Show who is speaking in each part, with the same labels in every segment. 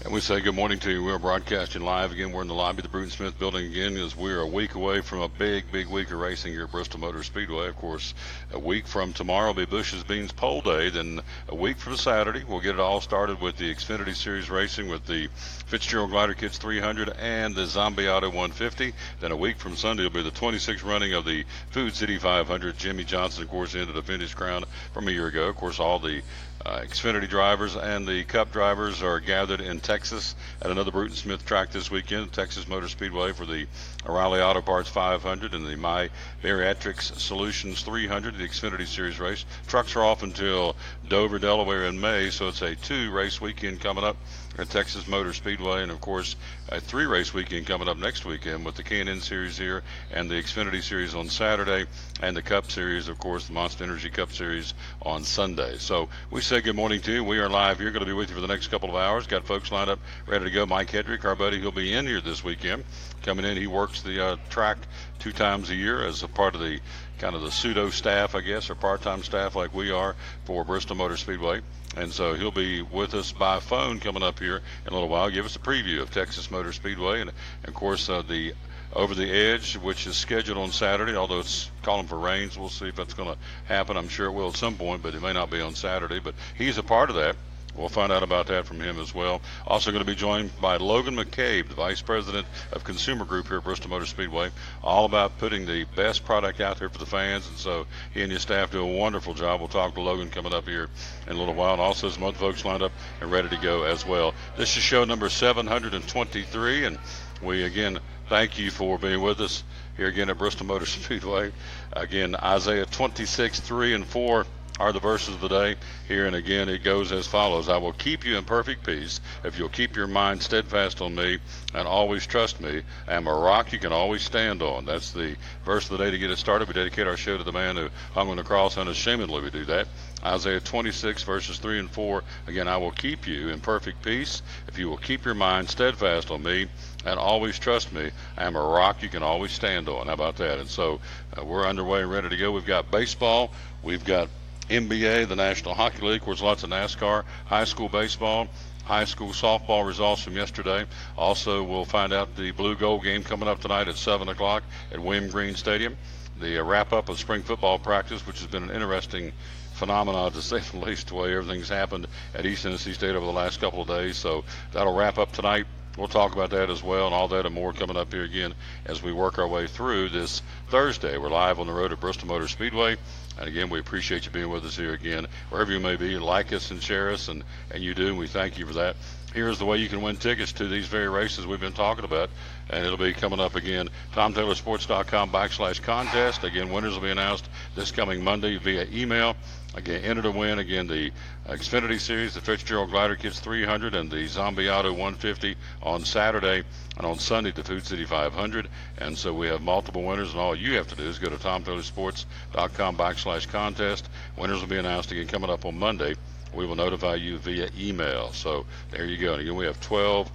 Speaker 1: And we say good morning to you. We're broadcasting live again. We're in the lobby of the Bruton Smith building again as we're a week away from a big week of racing here at Bristol Motor Speedway. Of course, a week from tomorrow will be Bush's Beans Pole Day. Then a week from Saturday, we'll get it all started with the Xfinity Series racing with the Fitzgerald Glider Kids 300 and the Zombie Auto 150. Then a week from Sunday will be the 26th running of the Food City 500. Jimmy Johnson, of course, ended the finish crown from a year ago. Of course, all the Xfinity drivers and the Cup drivers are gathered in Texas at another Bruton Smith track this weekend, Texas Motor Speedway, for the O'Reilly Auto Parts 500 and the My Bariatrics Solutions 300, the Xfinity Series race. Trucks are off until Dover, Delaware in May, so it's a 2-race weekend coming up at Texas Motor Speedway, and of course a 3-race weekend coming up next weekend with the K&N Series here and the Xfinity Series on Saturday and the Cup Series, of course, the Monster Energy Cup Series on Sunday. So we say good morning to you. We are live here, going to be with you for the next couple of hours. Got folks lined up ready to go. Mike Hedrick, our buddy, he'll be in here this weekend. Coming in, he works the track 2 times a year as a part of the kind of the pseudo staff, I guess, or part-time staff like we are for Bristol Motor Speedway. And so he'll be with us by phone coming up here in a little while, give us a preview of Texas Motor Speedway and of course the Over the Edge, which is scheduled on Saturday, although it's calling for rains. We'll see if that's going to happen. I'm sure it will at some point, but it may not be on Saturday. But he's a part of that. We'll find out about that from him as well. Also going to be joined by Logan McCabe, the Vice President of Consumer Group here at Bristol Motor Speedway, all about putting the best product out there for the fans. And so he and his staff do a wonderful job. We'll talk to Logan coming up here in a little while. And also some other folks lined up and ready to go as well. This is show number 723. And we, again, thank you for being with us here again at Bristol Motor Speedway. Again, Isaiah 26, 3 and 4 are the verses of the day here, and again it goes as follows: I will keep you in perfect peace if you'll keep your mind steadfast on me and always trust me. I am a rock you can always stand on. That's the verse of the day to get us started. We dedicate our show to the man who hung on the cross, unashamedly we do that. Isaiah 26 verses 3 and 4. Again, I will keep you in perfect peace if you will keep your mind steadfast on me and always trust me. I am a rock you can always stand on. How about that? And so we're underway and ready to go. We've got baseball, we've got NBA, the National Hockey League, of course, lots of NASCAR, high school baseball, high school softball results from yesterday. Also, we'll find out the blue gold game coming up tonight at 7 o'clock at William Green Stadium. The wrap-up of spring football practice, which has been an interesting phenomenon, to say the least, the way everything's happened at East Tennessee State over the last couple of days. So that'll wrap up tonight. We'll talk about that as well, and all that and more coming up here again as we work our way through this Thursday. We're live on the road at Bristol Motor Speedway. And again, we appreciate you being with us here again. Wherever you may be, like us and share us, and you do, and we thank you for that. Here's the way you can win tickets to these very races we've been talking about, and it'll be coming up again. TomTaylorSports.com/contest. Again, winners will be announced this coming Monday via email. Again, enter to win, again, the Xfinity Series, the Fitzgerald Glider Kids 300, and the Zombie Auto 150 on Saturday, and on Sunday, the Food City 500. And so we have multiple winners, and all you have to do is go to TomTaylorSports.com/contest. Winners will be announced again coming up on Monday. We will notify you via email. So there you go. And again, we have 12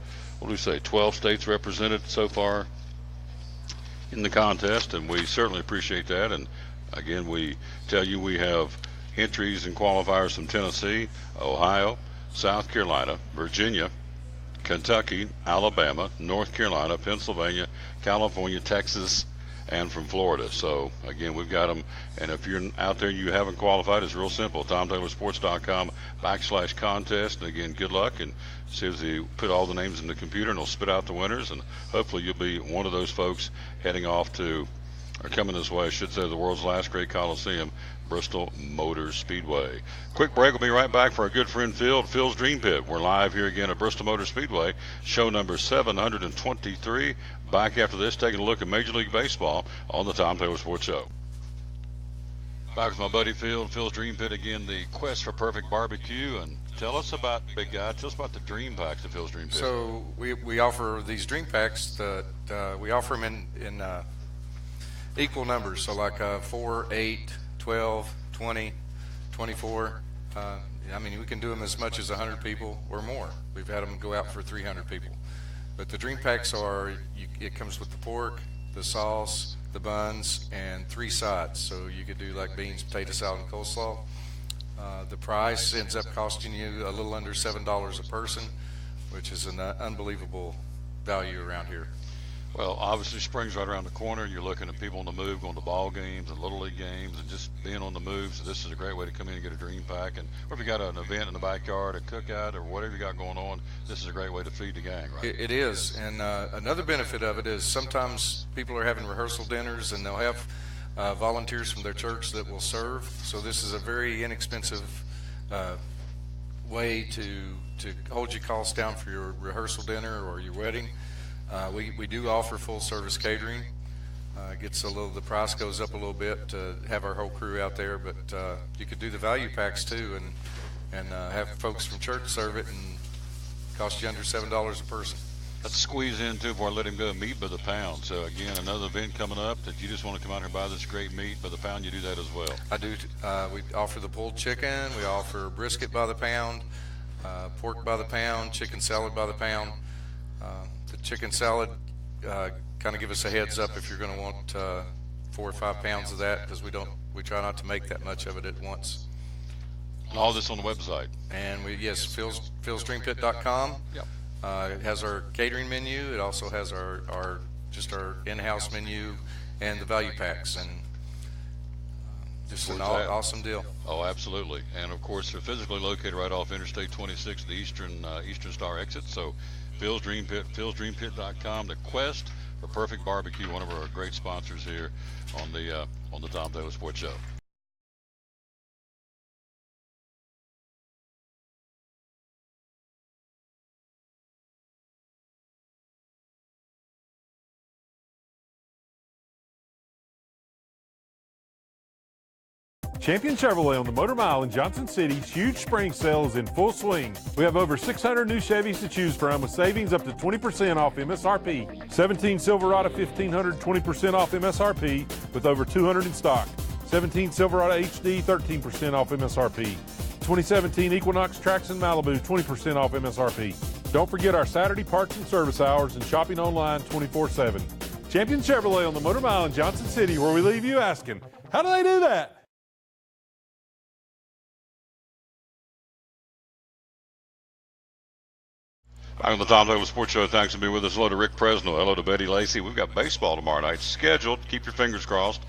Speaker 1: states represented so far in the contest, and we certainly appreciate that. And again, we tell you we have entries and qualifiers from Tennessee, Ohio, South Carolina, Virginia, Kentucky, Alabama, North Carolina, Pennsylvania, California, Texas, and from Florida. So again, we've got them, and if you're out there you haven't qualified, it's real simple. TomTaylorSports.com/contest. And again, good luck, and see if they put all the names in the computer and it'll spit out the winners, and hopefully you'll be one of those folks heading off to, or coming this way, I should say, the world's last great Coliseum, Bristol Motor Speedway. Quick break. We'll be right back for our good friend Phil's Dream Pit. We're live here again at Bristol Motor Speedway, show number 723. Back after this, taking a look at Major League Baseball on the Tom Taylor Sports Show. Back with my buddy Phil's Dream Pit again, the quest for perfect barbecue. And tell us about, big guy, tell us about the Dream Packs at Phil's Dream Pit.
Speaker 2: So we offer these Dream Packs that we offer them in equal numbers. So like 4, 8, 12, 20, 24. I mean, we can do them as much as 100 people or more. We've had them go out for 300 people. But the Dream Packs are, it comes with the pork, the sauce, the buns, and 3 sides. So you could do like beans, potato salad, and coleslaw. The price ends up costing you a little under $7 a person. which is an unbelievable value around here.
Speaker 1: Well, obviously, spring's right around the corner. You're looking at people on the move, going to ball games and little league games, and just being on the move. So this is a great way to come in and get a dream pack. And or if you got an event in the backyard, a cookout, or whatever you got going on, this is a great way to feed the gang, right?
Speaker 2: It is, and another benefit of it is sometimes people are having rehearsal dinners, and they'll have volunteers from their church that will serve. So this is a very inexpensive way to hold your costs down for your rehearsal dinner or your wedding. We do offer full service catering. The price goes up a little bit to have our whole crew out there, but you could do the value packs too, and have folks from church serve it, and cost you under $7 a person.
Speaker 1: Let's squeeze in too before I let him go. Meat by the pound. So again, another event coming up that you just want to come out here and buy this great meat by the pound. You do that as well.
Speaker 2: I do. We offer the pulled chicken. We offer brisket by the pound, pork by the pound, chicken salad by the pound. The chicken salad, kind of give us a heads up if you're going to want 4 or 5 pounds of that, because we try not to make that much of it at once.
Speaker 1: And all this on the website.
Speaker 2: And philsdreampit.com.
Speaker 1: Yep.
Speaker 2: It has our catering menu. It also has our in-house menu and the value packs, and just an awesome deal.
Speaker 1: Oh, absolutely. And of course, they're physically located right off Interstate 26, the Eastern Star exit. So Phil's Dream Pit, philsdreampit.com. The quest for perfect barbecue, one of our great sponsors here on the Tom Taylor Sports Show.
Speaker 3: Champion Chevrolet on the Motor Mile in Johnson City's huge spring sale is in full swing. We have over 600 new Chevys to choose from with savings up to 20% off MSRP. 17 Silverado 1500, 20% off MSRP with over 200 in stock. 17 Silverado HD, 13% off MSRP. 2017 Equinox Traxxon Malibu, 20% off MSRP. Don't forget our Saturday parts and service hours and shopping online 24/7. Champion Chevrolet on the Motor Mile in Johnson City, where we leave you asking, how do they do that?
Speaker 1: I'm on the Tom Taylor Sports Show. Thanks for being with us. Hello to Rick Presnell. Hello to Betty Lacey. We've got baseball tomorrow night scheduled. Keep your fingers crossed.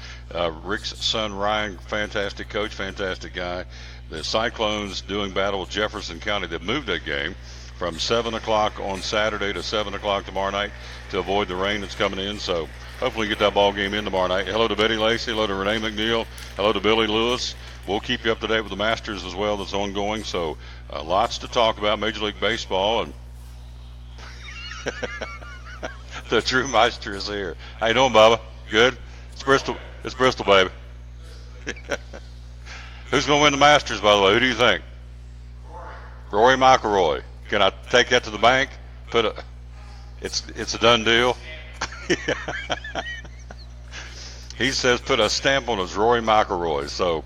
Speaker 1: Rick's son, Ryan, fantastic coach, fantastic guy. The Cyclones doing battle with Jefferson County. They've moved that game from 7 o'clock on Saturday to 7 o'clock tomorrow night to avoid the rain that's coming in. So hopefully get that ball game in tomorrow night. Hello to Betty Lacey. Hello to Renee McNeil. Hello to Billy Lewis. We'll keep you up to date with the Masters as well that's ongoing. So lots to talk about. Major League Baseball. And the Drew Meister is here. How you doing, Bubba? Good? It's Bristol, baby. Who's going to win the Masters, by the way? Who do you think? Rory McIlroy. Can I take that to the bank? It's a done deal. He says put a stamp on his Rory McIlroy. So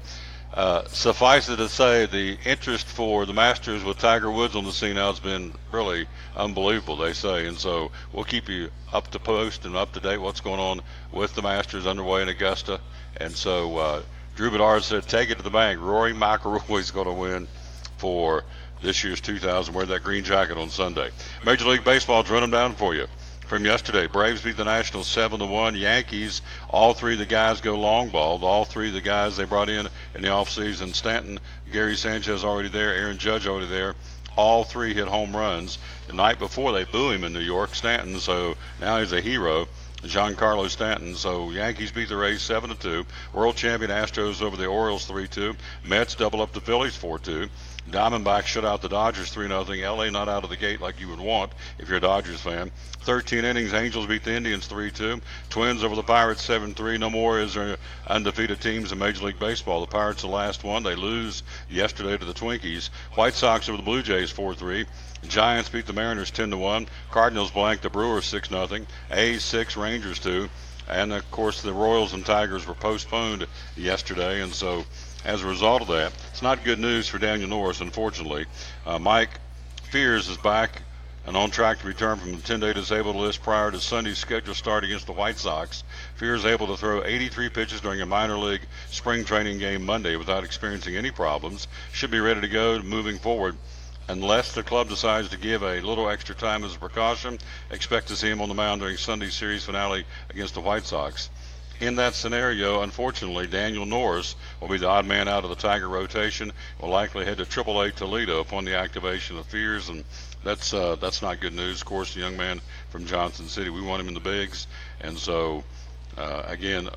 Speaker 1: suffice it to say, the interest for the Masters with Tiger Woods on the scene now has been really unbelievable, they say. And so we'll keep you up to post and up to date what's going on with the Masters underway in Augusta. And so Drew Bedard said, take it to the bank. Rory McIlroy is going to win for this year's 2000. Wear that green jacket on Sunday. Major League Baseball's run them down for you. From yesterday, Braves beat the Nationals 7-1. Yankees, all three of the guys go long ball. All three of the guys they brought in the offseason. Stanton, Gary Sanchez already there, Aaron Judge already there. All three hit home runs. The night before, they boo him in New York, Stanton, so now he's a hero, Giancarlo Stanton. So Yankees beat the Rays 7-2. World champion Astros over the Orioles 3-2. Mets double up the Phillies 4-2. Diamondbacks shut out the Dodgers 3-0. LA not out of the gate like you would want if you're a Dodgers fan. 13 innings, Angels beat the Indians 3-2. Twins over the Pirates 7-3. No more is there undefeated teams in Major League Baseball. The Pirates the last one. They lose yesterday to the Twinkies. White Sox over the Blue Jays 4-3. Giants beat the Mariners 10-1. Cardinals blanked the Brewers 6-0. A's 6, Rangers 2. And of course the Royals and Tigers were postponed yesterday, and so as a result of that, it's not good news for Daniel Norris, unfortunately. Mike Fears is back and on track to return from the 10-day disabled list prior to Sunday's scheduled start against the White Sox. Fears able to throw 83 pitches during a minor league spring training game Monday without experiencing any problems. Should be ready to go moving forward unless the club decides to give a little extra time as a precaution. Expect to see him on the mound during Sunday's series finale against the White Sox. In that scenario, unfortunately, Daniel Norris will be the odd man out of the Tiger rotation. Will likely head to AAA Toledo upon the activation of Fears, and that's not good news. Of course, the young man from Johnson City, we want him in the bigs, and so again,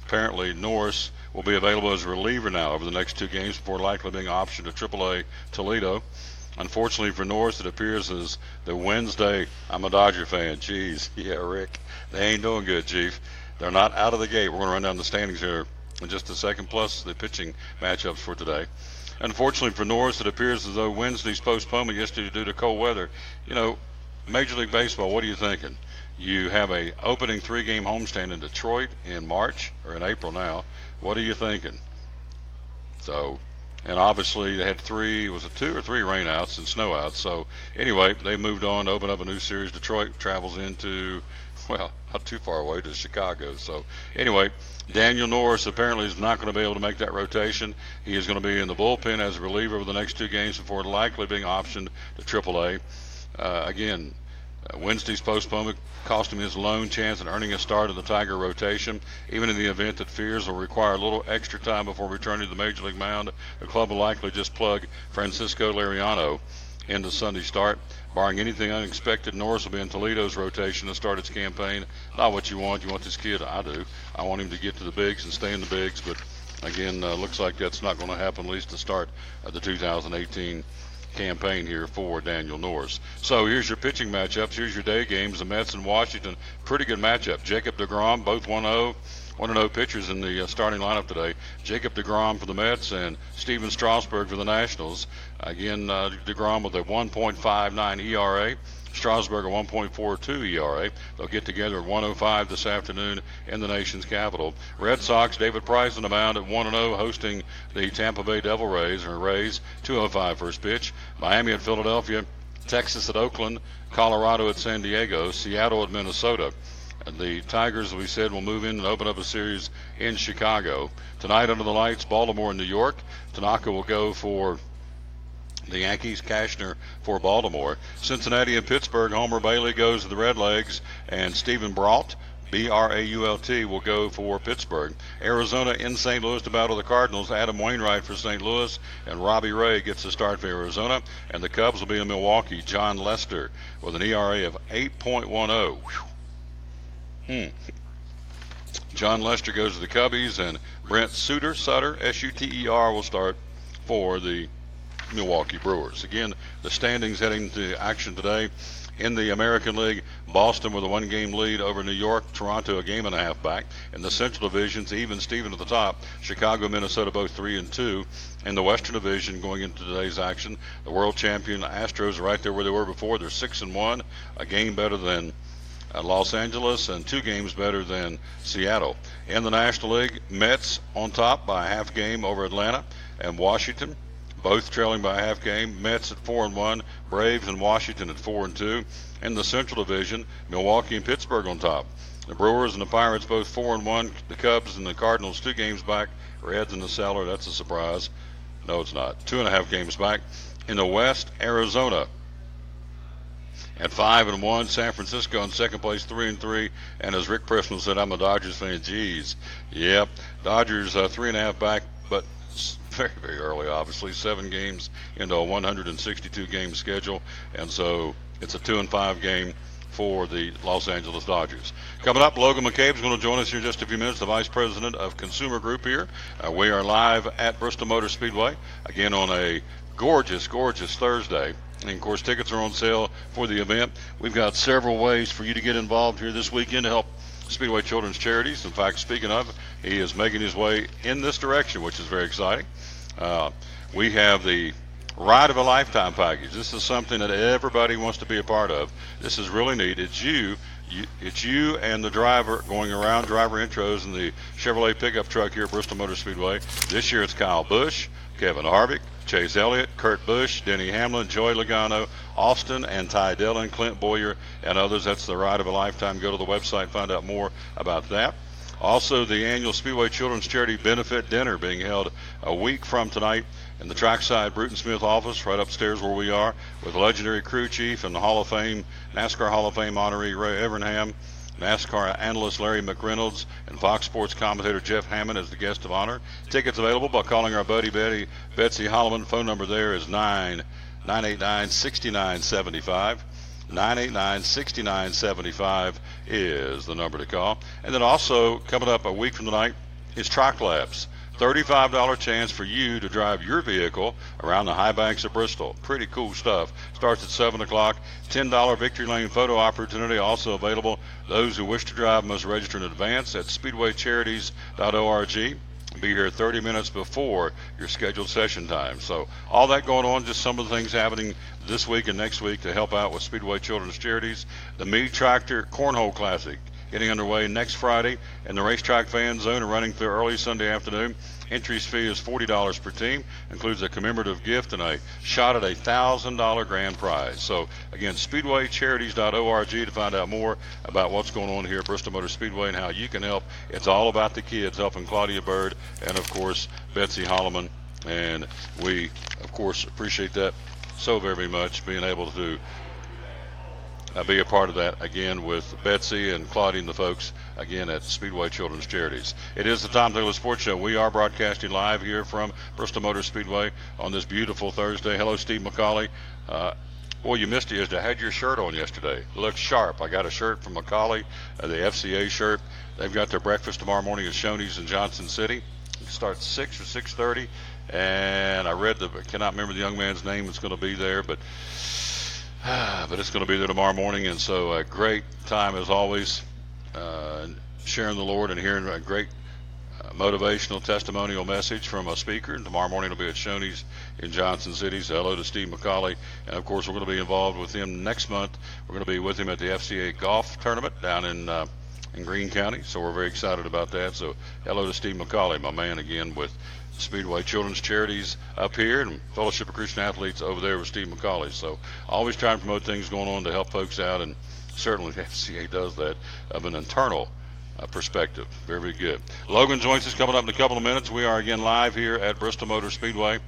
Speaker 1: apparently Norris will be available as a reliever now over the next 2 games before likely being optioned to AAA Toledo. Unfortunately for Norris, it appears as the Wednesday, I'm a Dodger fan. Jeez, yeah, Rick, they ain't doing good, Chief. They're not out of the gate. We're going to run down the standings here in just a second, plus the pitching matchups for today. Unfortunately for Norris, it appears as though Wednesday's postponement yesterday due to cold weather. You know, Major League Baseball, what are you thinking? You have a opening 3-game homestand in Detroit in March, or in April now. What are you thinking? So, and obviously they had 2 or 3 rainouts and snowouts. So anyway, they moved on to open up a new series. Detroit travels into, well, not too far away, to Chicago. So anyway, Daniel Norris apparently is not going to be able to make that rotation. He is going to be in the bullpen as a reliever over the next 2 games before likely being optioned to AAA. Again, Wednesday's postponement cost him his lone chance at earning a start in the Tiger rotation. Even in the event that Fears will require a little extra time before returning to the Major League mound, the club will likely just plug Francisco Liriano into Sunday's start. Barring anything unexpected, Norris will be in Toledo's rotation to start its campaign. Not what you want. You want this kid? I do. I want him to get to the bigs and stay in the bigs, but again, looks like that's not going to happen, at least to start the 2018 campaign here for Daniel Norris. So here's your pitching matchups. Here's your day games. The Mets and Washington, pretty good matchup. Jacob deGrom, both 1-0 pitchers in the starting lineup today. Jacob deGrom for the Mets and Steven Strasburg for the Nationals. Again, deGrom with a 1.59 ERA. Strasburg a 1.42 ERA. They'll get together at 1:05 this afternoon in the nation's capital. Red Sox, David Price on the mound at 1-0, hosting the Tampa Bay Devil Rays, 2:05 first pitch. Miami at Philadelphia, Texas at Oakland, Colorado at San Diego, Seattle at Minnesota. And the Tigers, as we said, will move in and open up a series in Chicago. Tonight under the lights, Baltimore and New York. Tanaka will go for the Yankees, Cashner for Baltimore. Cincinnati and Pittsburgh, Homer Bailey goes to the Redlegs, and Stephen Brault, B-R-A-U-L-T, will go for Pittsburgh. Arizona in St. Louis to battle the Cardinals. Adam Wainwright for St. Louis, and Robbie Ray gets the start for Arizona. And the Cubs will be in Milwaukee. John Lester with an ERA of 8.10. John Lester goes to the Cubbies, and Brent Sutter, S-U-T-E-R, will start for the Milwaukee Brewers. Again, the standings heading to action today in the American League. Boston with a 1-game lead over New York. Toronto a game and a half back. In the Central Divisions, even Steven at the top. Chicago, Minnesota both 3-2. In the Western Division, going into today's action, the world champion Astros are right there where they were before. They're 6-1, a game better than Los Angeles and 2 games better than Seattle. In the National League, Mets on top by a half game over Atlanta and Washington, both trailing by a half game. Mets at 4-1, Braves and Washington at 4-2. In the Central Division, Milwaukee and Pittsburgh on top. The Brewers and the Pirates both 4-1. The Cubs and the Cardinals 2 games back. Reds in the cellar. That's a surprise. No, it's not. 2.5 games back. In the West, Arizona at 5-1. San Francisco in second place, 3-3. And as Rick Pressman said, I'm a Dodgers fan. Geez, yep. Dodgers 3.5 back, but very, very early, obviously. 7 games into a 162-game schedule, and so it's a 2-5 game for the Los Angeles Dodgers. Coming up, Logan McCabe is going to join us here in just a few minutes, the Vice President of Consumer Group here. We are live at Bristol Motor Speedway, again on a gorgeous, gorgeous Thursday. And, of course, tickets are on sale for the event. We've got several ways for you to get involved here this weekend to help Speedway Children's Charities. In fact, speaking of, he is making his way in this direction, which is very exciting. We have the Ride of a Lifetime package. This is something that everybody wants to be a part of. This is really neat. It's you and the driver going around, driver intros in the Chevrolet pickup truck here at Bristol Motor Speedway. This year it's Kyle Busch, Kevin Harvick, Chase Elliott, Kurt Busch, Denny Hamlin, Joey Logano, Austin and Ty Dillon, Clint Boyer, and others. That's the Ride of a Lifetime. Go to the website, find out more about that. Also, the annual Speedway Children's Charity Benefit Dinner being held a week from tonight in the Trackside Bruton Smith office right upstairs where we are, with legendary crew chief and the Hall of Fame, NASCAR Hall of Fame honoree Ray Evernham, NASCAR analyst Larry McReynolds, and Fox Sports commentator Jeff Hammond as the guest of honor. Tickets available by calling our buddy Betsy Holloman. Phone number there is 989-6975. 989-6975 is the number to call. And then also, coming up a week from tonight, is Track Labs. $35 chance for you to drive your vehicle around the high banks of Bristol. Pretty cool stuff. Starts at 7 o'clock. $10 Victory Lane photo opportunity also available. Those who wish to drive must register in advance at speedwaycharities.org. Be here 30 minutes before your scheduled session time. So all that going on, just some of the things happening this week and next week to help out with Speedway Children's Charities. The Meade Tractor Cornhole Classic getting underway next Friday in the racetrack fan zone and running through early Sunday afternoon. Entries fee is $40 per team, includes a commemorative gift and a shot at a $1,000 grand prize. So again, speedwaycharities.org to find out more about what's going on here at Bristol Motor Speedway and how you can help. It's all about the kids, helping Claudia Bird and of course Betsy Holloman, and we of course appreciate that so very much, being able to be a part of that again with Betsy and Claudia and the folks again at Speedway Children's Charities. It is the Tom Taylor Sports Show. We are broadcasting live here from Bristol Motor Speedway on this beautiful Thursday. Hello, Steve McCauley. Boy, you missed it yesterday. I had your shirt on yesterday. It looks sharp. I got a shirt from McCauley, the FCA shirt. They've got their breakfast tomorrow morning at Shoney's in Johnson City. It starts 6 or 6:30, and I cannot remember the young man's name that's going to be there, but it's going to be there tomorrow morning. And so a great time as always, sharing the Lord and hearing a great motivational testimonial message from a speaker. And tomorrow morning it'll be at Shoney's in Johnson City. So hello to Steve McCauley. And of course we're going to be involved with him next month. We're going to be with him at the FCA golf tournament down in Greene County. So we're very excited about that. So hello to Steve McCauley, my man again with Speedway Children's Charities up here and Fellowship of Christian Athletes over there with Steve McCauley. So always trying to promote things going on to help folks out, and certainly the FCA does that of an internal perspective. Very, very good. Logan joins us coming up in a couple of minutes. We are again live here at Bristol Motor Speedway.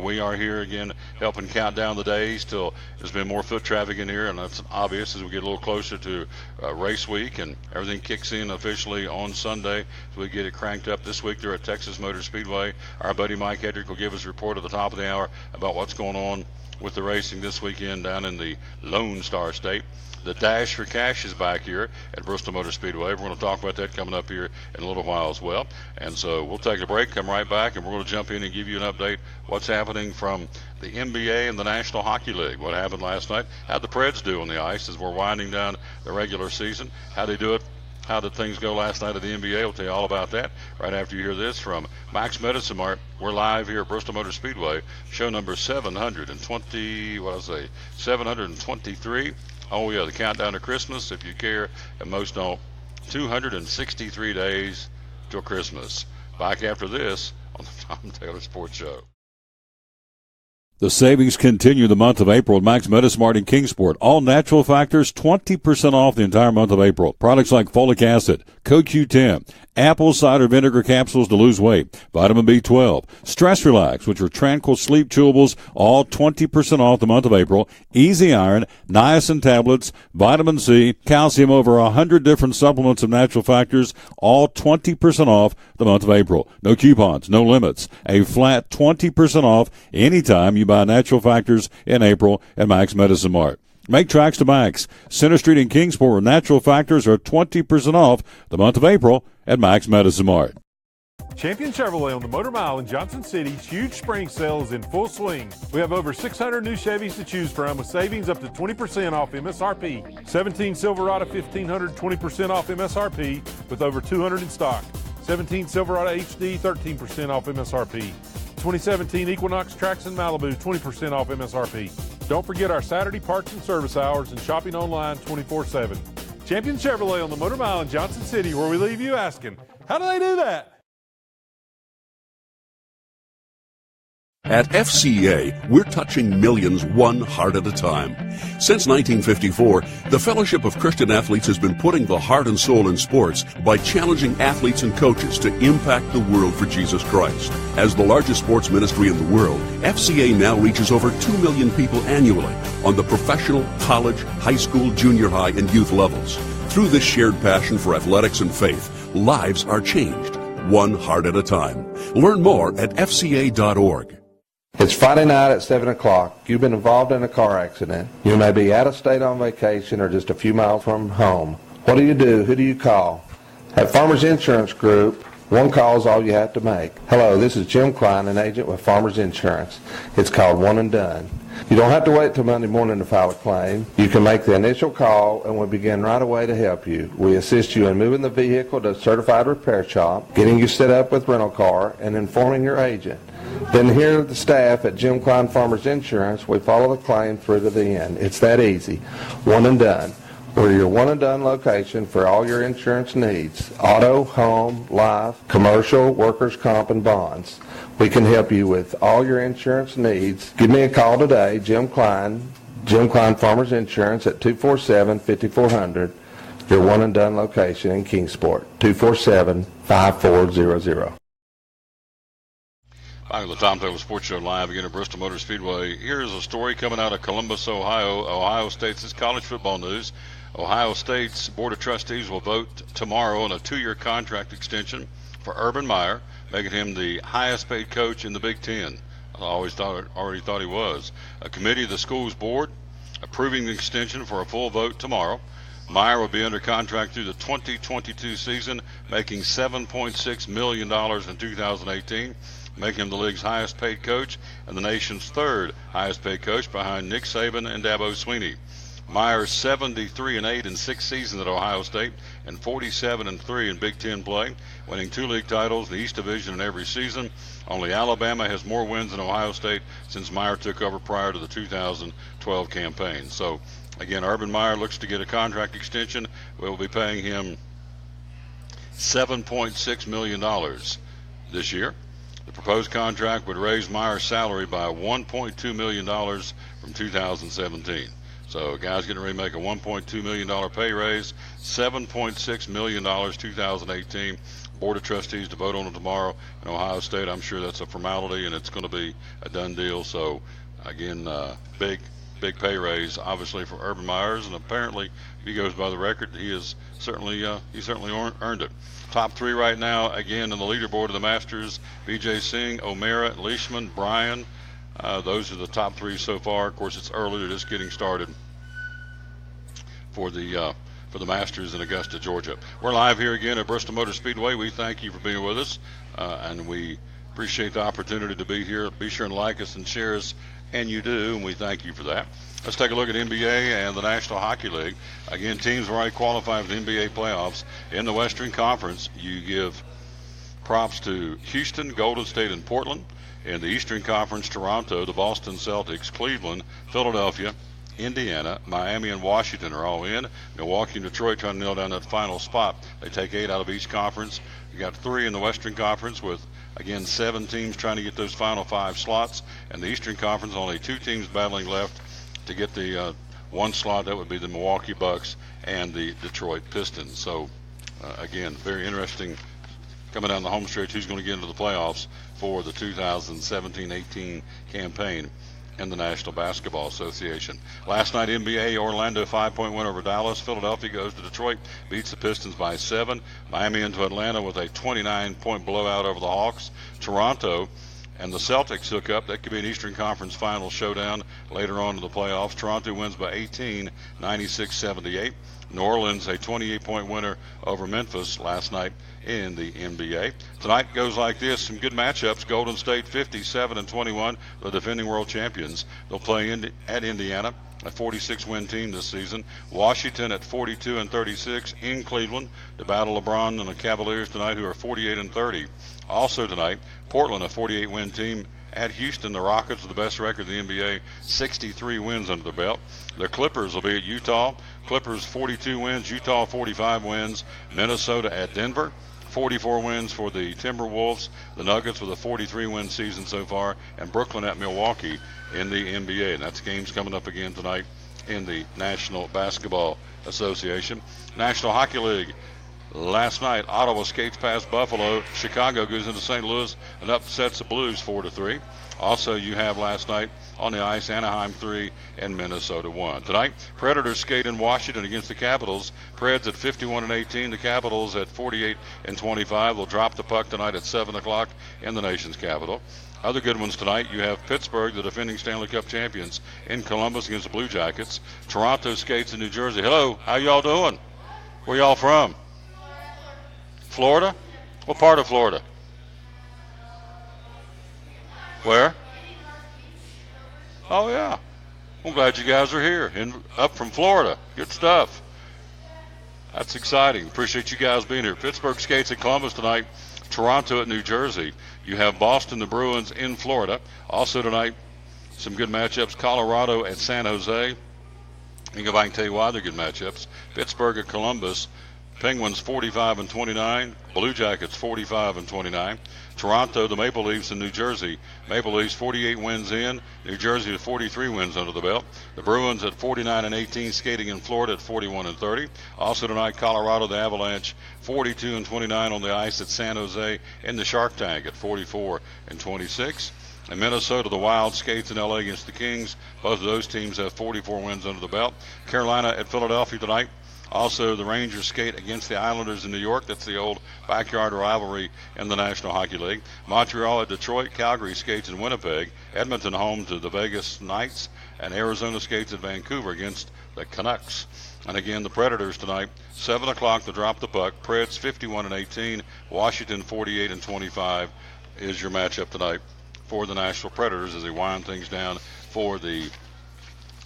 Speaker 1: We are here again helping count down the days till there's been more foot traffic in here, and that's obvious as we get a little closer to race week and everything kicks in officially on Sunday. So we get it cranked up this week. They're at Texas Motor Speedway. Our buddy Mike Hedrick will give us a report at the top of the hour about what's going on with the racing this weekend down in the Lone Star State. The Dash for Cash is back here at Bristol Motor Speedway. We're going to talk about that coming up here in a little while as well. And so we'll take a break, come right back, and we're going to jump in and give you an update what's happening from the NBA and the National Hockey League. What happened last night? How'd the Preds do on the ice as we're winding down the regular season? How'd they do it? How did things go last night at the NBA? We'll tell you all about that right after you hear this from Max Medicine Mart. We're live here at Bristol Motor Speedway, show number 723. Oh, yeah, the countdown to Christmas, if you care, and most don't. 263 days till Christmas. Back after this on the Tom Taylor Sports Show.
Speaker 4: The savings continue the month of April at Max Medicine Mart in Kingsport. All natural factors, 20% off the entire month of April. Products like folic acid, CoQ10, apple cider vinegar capsules to lose weight, vitamin B12, Stress Relax, which are tranquil sleep chewables, all 20% off the month of April. Easy Iron, niacin tablets, vitamin C, calcium, over 100 different supplements of natural factors, all 20% off the month of April. No coupons, no limits. A flat 20% off anytime you buy natural factors in April at Max Medicine Mart. Make tracks to Max. Center Street in Kingsport, where natural factors are 20% off the month of April at Max Medicine Mart.
Speaker 3: Champion Chevrolet on the Motor Mile in Johnson City's huge spring sale is in full swing. We have over 600 new Chevys to choose from with savings up to 20% off MSRP. 17 Silverado 1500, 20% off MSRP with over 200 in stock. 17 Silverado HD, 13% off MSRP. 2017 Equinox Trax in Malibu, 20% off MSRP. Don't forget our Saturday parts and service hours and shopping online 24/7. Champion Chevrolet on the Motor Mile in Johnson City, where we leave you asking, how do they do that?
Speaker 5: At FCA, we're touching millions one heart at a time. Since 1954, the Fellowship of Christian Athletes has been putting the heart and soul in sports by challenging athletes and coaches to impact the world for Jesus Christ. As the largest sports ministry in the world, FCA now reaches over 2 million people annually on the professional, college, high school, junior high, and youth levels. Through this shared passion for athletics and faith, lives are changed, one heart at a time. Learn more at fca.org.
Speaker 6: It's Friday night at 7 o'clock. You've been involved in a car accident. You may be out of state on vacation or just a few miles from home. What do you do? Who do you call? At Farmers Insurance Group, one call is all you have to make. Hello, this is Jim Klein, an agent with Farmers Insurance. It's called One and Done. You don't have to wait till Monday morning to file a claim. You can make the initial call and we'll begin right away to help you. We assist you in moving the vehicle to a certified repair shop, getting you set up with rental car, and informing your agent. Then here at the staff at Jim Klein Farmers Insurance, we follow the claim through to the end. It's that easy. One and Done. We're your one and done location for all your insurance needs. Auto, home, life, commercial, workers' comp, and bonds. We can help you with all your insurance needs. Give me a call today, Jim Klein Farmers Insurance at 247-5400. Your one and done location in Kingsport, 247-5400.
Speaker 1: Back at the Tom Taylor Sports Show live again at Bristol Motor Speedway. Here's a story coming out of Columbus, Ohio. Ohio State's college football news. Ohio State's Board of Trustees will vote tomorrow on a 2-year contract extension for Urban Meyer, making him the highest paid coach in the Big Ten. I already thought he was. A committee of the school's board approving the extension for a full vote tomorrow. Meyer will be under contract through the 2022 season, making $7.6 million in 2018. Making him the league's highest paid coach and the nation's 3rd highest paid coach behind Nick Saban and Dabo Swinney. Myers 73-8 in 6 seasons at Ohio State and 47-3 in Big Ten play, winning 2 league titles in the East Division in every season. Only Alabama has more wins than Ohio State since Meyer took over prior to the 2012 campaign. So again, Urban Meyer looks to get a contract extension. We'll be paying him $7.6 million this year. The proposed contract would raise Meyer's salary by $1.2 million from 2017. So guys getting ready to make a $1.2 million pay raise, $7.6 million 2018. Board of Trustees to vote on it tomorrow in Ohio State. I'm sure that's a formality and it's going to be a done deal. So again, big pay raise obviously for Urban Meyers, and apparently if he goes by the record, he certainly earned it. Top 3 right now, again, in the leaderboard of the Masters: Vijay Singh, O'Mara, Leishman, Bryan. Those are the top 3 so far. Of course, it's early. They're just getting started for the Masters in Augusta, Georgia. We're live here again at Bristol Motor Speedway. We thank you for being with us, and we appreciate the opportunity to be here. Be sure and like us and share us, and you do, and we thank you for that. Let's take a look at NBA and the National Hockey League. Again, teams have already qualified for the NBA playoffs. In the Western Conference, you give props to Houston, Golden State, and Portland. In the Eastern Conference, Toronto, the Boston Celtics, Cleveland, Philadelphia, Indiana, Miami, and Washington are all in. Milwaukee and Detroit trying to nail down that final spot. They take 8 out of each conference. You got 3 in the Western Conference with, again, 7 teams trying to get those final 5 slots. And the Eastern Conference, only 2 teams battling left to get the 1 slot. That would be the Milwaukee Bucks and the Detroit Pistons. So, again, very interesting coming down the home stretch. Who's going to get into the playoffs for the 2017-18 campaign in the National Basketball Association. Last night, NBA, Orlando 5-point win over Dallas. Philadelphia goes to Detroit, beats the Pistons by 7. Miami into Atlanta with a 29-point blowout over the Hawks. Toronto and the Celtics hook up. That could be an Eastern Conference final showdown later on in the playoffs. Toronto wins by 18, 96-78. New Orleans, a 28-point winner over Memphis last night in the NBA. Tonight goes like this. Some good matchups. Golden State 57-21, the defending world champions. They'll play at Indiana, a 46-win team this season. Washington at 42-36 in Cleveland to battle LeBron and the Cavaliers tonight, who are 48-30. Also tonight, Portland, a 48-win team at Houston. The Rockets with the best record in the NBA, 63 wins under their belt. The Clippers will be at Utah. Clippers 42 wins, Utah 45 wins. Minnesota at Denver, 44 wins for the Timberwolves. The Nuggets with a 43-win season so far, and Brooklyn at Milwaukee in the NBA. And that's games coming up again tonight in the National Basketball Association. National Hockey League. Last night, Ottawa skates past Buffalo. Chicago goes into St. Louis and upsets the Blues 4-3. Also, you have last night on the ice, Anaheim 3 and Minnesota 1. Tonight, Predators skate in Washington against the Capitals. Preds at 51-18. The Capitals at 48-25. They'll drop the puck tonight at 7 o'clock in the nation's capital. Other good ones tonight, you have Pittsburgh, the defending Stanley Cup champions, in Columbus against the Blue Jackets. Toronto skates in New Jersey. Hello, how y'all doing? Where y'all from? Florida? What part of Florida? Where? Oh, yeah. I'm glad you guys are here. Up from Florida. Good stuff. That's exciting. Appreciate you guys being here. Pittsburgh skates at Columbus tonight. Toronto at New Jersey. You have Boston, the Bruins in Florida. Also tonight, some good matchups. Colorado at San Jose. I think if I can tell you why they're good matchups. Pittsburgh at Columbus. Penguins 45-29. Blue Jackets 45-29. Toronto, the Maple Leafs in New Jersey. Maple Leafs 48 wins in. New Jersey with 43 wins under the belt. The Bruins at 49-18, skating in Florida at 41-30. Also tonight, Colorado, the Avalanche 42-29 on the ice at San Jose in the Shark Tank at 44-26. And Minnesota, the Wild, skates in L.A. against the Kings. Both of those teams have 44 wins under the belt. Carolina at Philadelphia tonight. Also, the Rangers skate against the Islanders in New York. That's the old backyard rivalry in the National Hockey League. Montreal at Detroit. Calgary skates in Winnipeg. Edmonton home to the Vegas Knights. And Arizona skates at Vancouver against the Canucks. And again, the Predators tonight, 7 o'clock to drop the puck. Preds 51-18. Washington 48-25 is your matchup tonight for the Nashville Predators as they wind things down for the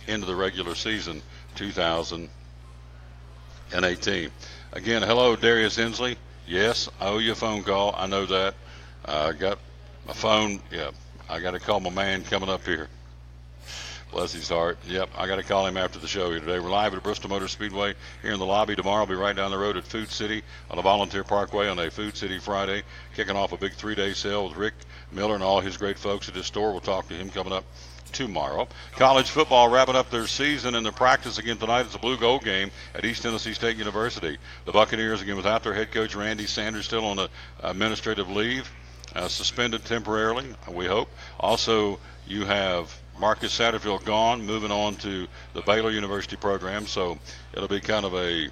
Speaker 1: end of the regular season 2018. Again, hello, Darius Inslee. Yes, I owe you a phone call. I know that. I got a phone. Yeah, I got to call my man coming up here. Bless his heart. Yep, I got to call him after the show here today. We're live at Bristol Motor Speedway here in the lobby. Tomorrow we'll be right down the road at Food City on the Volunteer Parkway on a Food City Friday, kicking off a big 3-day sale with Rick Miller and all his great folks at his store. We'll talk to him coming up tomorrow. College football wrapping up their season and their practice again tonight. It's a blue gold game at East Tennessee State University. The Buccaneers again without their head coach Randy Sanders, still on a administrative leave, suspended temporarily, we hope. Also, you have Marcus Satterfield gone, moving on to the Baylor University program. So it'll be kind of a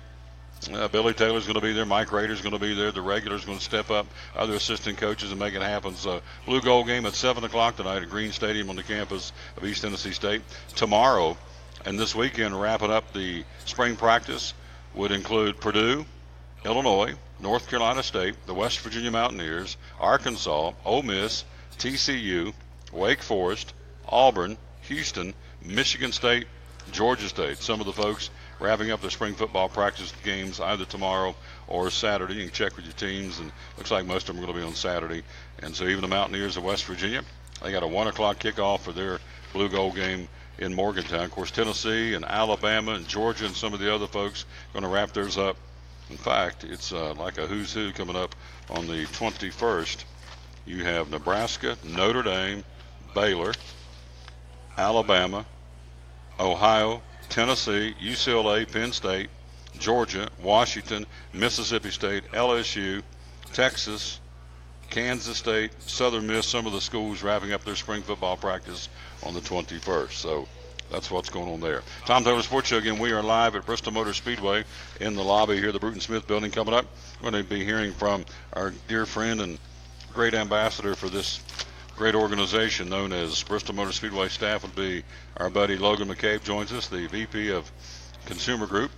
Speaker 1: Billy Taylor's going to be there. Mike Rader's going to be there. The regulars going to step up. Other assistant coaches and make it happen. So blue gold game at 7 o'clock tonight at Green Stadium on the campus of East Tennessee State. Tomorrow and this weekend, wrapping up the spring practice, would include Purdue, Illinois, North Carolina State, the West Virginia Mountaineers, Arkansas, Ole Miss, TCU, Wake Forest, Auburn, Houston, Michigan State, Georgia State. Some of the folks wrapping up their spring football practice games either tomorrow or Saturday. You can check with your teams, and looks like most of them are going to be on Saturday. And so even the Mountaineers of West Virginia, they got a 1 o'clock kickoff for their blue gold game in Morgantown. Of course, Tennessee and Alabama and Georgia and some of the other folks going to wrap theirs up. In fact, it's like a who's who coming up on the 21st. You have Nebraska, Notre Dame, Baylor, Alabama, Ohio, Tennessee, UCLA, Penn State, Georgia, Washington, Mississippi State, LSU, Texas, Kansas State, Southern Miss, some of the schools wrapping up their spring football practice on the 21st. So that's what's going on there. Tom Taylor Sports Show again. We are live at Bristol Motor Speedway in the lobby here, the Bruton Smith Building. Coming up, we're going to be hearing from our dear friend and great ambassador for this great organization known as Bristol Motor Speedway staff. Would be our buddy Logan McCabe joins us, the VP of Consumer Group.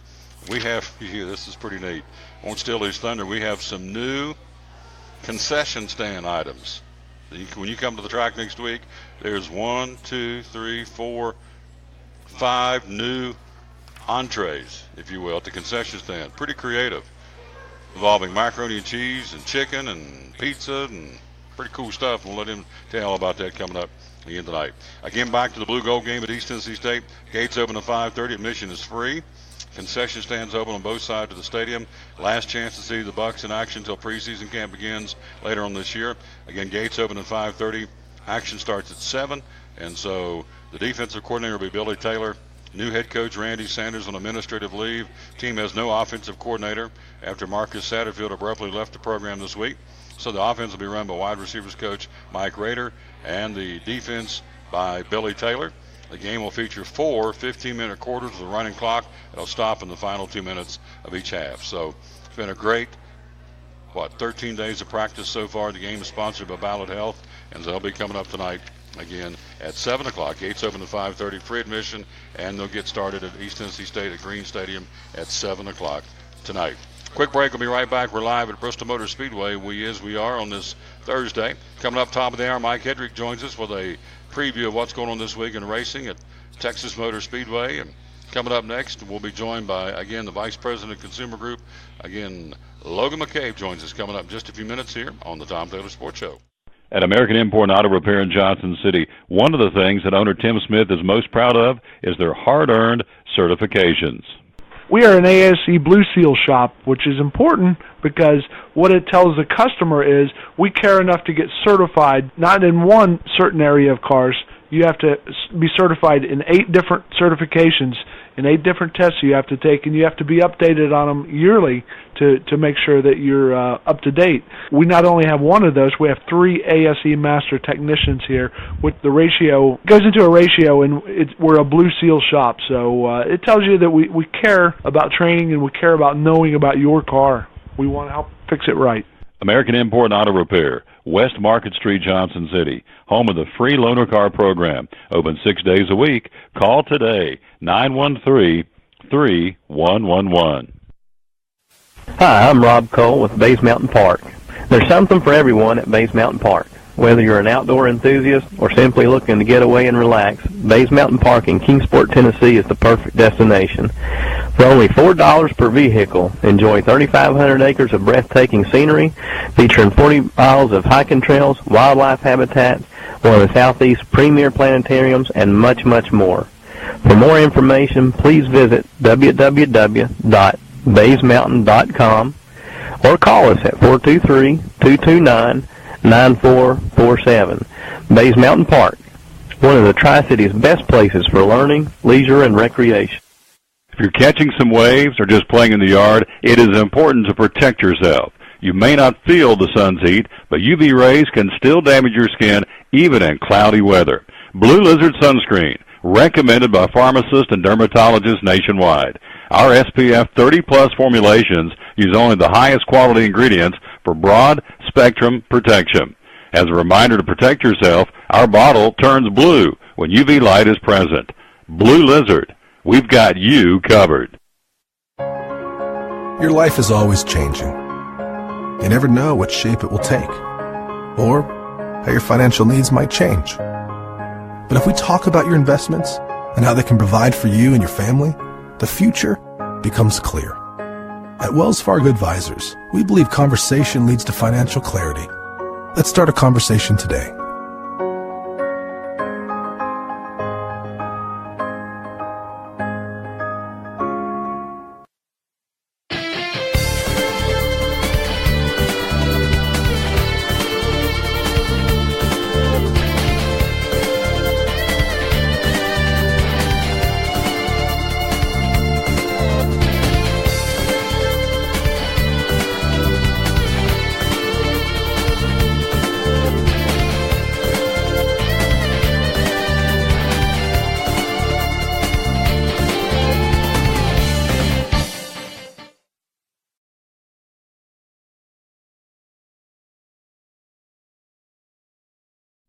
Speaker 1: We have, this is pretty neat. Won't steal his thunder. We have some new concession stand items. When you come to the track next week, there's 5 new entrees, if you will, at the concession stand. Pretty creative, involving macaroni and cheese and chicken and pizza and pretty cool stuff. We'll let him tell you all about that coming up again tonight. Again, back to the blue gold game at East Tennessee State. Gates open at 5:30. Admission is free. Concession stands open on both sides of the stadium. Last chance to see the Bucks in action until preseason camp begins later on this year. Again, gates open at 5:30. Action starts at 7. And so the defensive coordinator will be Billy Taylor. New head coach Randy Sanders on administrative leave. Team has no offensive coordinator after Marcus Satterfield abruptly left the program this week. So the offense will be run by wide receivers coach Mike Rader and the defense by Billy Taylor. The game will feature 4 15-minute quarters with a running clock. It'll stop in the final 2 minutes of each half. So it's been a great, 13 days of practice so far. The game is sponsored by Ballot Health, and they'll be coming up tonight again at 7 o'clock. Gates open at 5:30, free admission, and they'll get started at East Tennessee State at Green Stadium at 7 o'clock tonight. Quick break. We'll be right back. We're live at Bristol Motor Speedway. We are on this Thursday. Coming up top of the hour, Mike Hedrick joins us with a preview of what's going on this week in racing at Texas Motor Speedway. And coming up next, we'll be joined by, again, the Vice President of Consumer Group. Again, Logan McCabe joins us coming up in just a few minutes here on the Tom Taylor Sports Show.
Speaker 4: At American Import Auto Repair in Johnson City, one of the things that owner Tim Smith is most proud of is their hard-earned certifications.
Speaker 7: We are an ASE Blue Seal shop, which is important because what it tells the customer is we care enough to get certified, not in one certain area of cars. You have to be certified in 8 different certifications, in 8 different tests you have to take, and you have to be updated on them yearly to make sure that you're up to date. We not only have one of those, we have 3 ASE master technicians here. With the ratio, goes into a ratio, and we're a Blue Seal shop. So it tells you that we care about training and we care about knowing about your car. We want to help fix it right.
Speaker 4: American Import Auto Repair, West Market Street, Johnson City, home of the free loaner car program. Open 6 days a week. Call today, 913-3111.
Speaker 8: Hi, I'm Rob Cole with Bays Mountain Park. There's something for everyone at Bays Mountain Park. Whether you're an outdoor enthusiast or simply looking to get away and relax, Bays Mountain Park in Kingsport, Tennessee is the perfect destination. For only $4 per vehicle, enjoy 3,500 acres of breathtaking scenery, featuring 40 miles of hiking trails, wildlife habitats, one of the Southeast's premier planetariums, and much, much more. For more information, please visit www.baysmountain.com or call us at 423-229-9447. Bays Mountain Park, one of the Tri-City's best places for learning, leisure, and recreation.
Speaker 4: If you're catching some waves or just playing in the yard, it is important to protect yourself. You may not feel the sun's heat, but UV rays can still damage your skin even in cloudy weather. Blue Lizard Sunscreen, recommended by pharmacists and dermatologists nationwide. Our SPF 30-plus formulations use only the highest quality ingredients for broad spectrum protection. As a reminder to protect yourself, our bottle turns blue when UV light is present. Blue Lizard, we've got you covered.
Speaker 9: Your life is always changing. You never know what shape it will take, or how your financial needs might change. But if we talk about your investments and how they can provide for you and your family, the future becomes clear. At Wells Fargo Advisors, we believe conversation leads to financial clarity. Let's start a conversation today.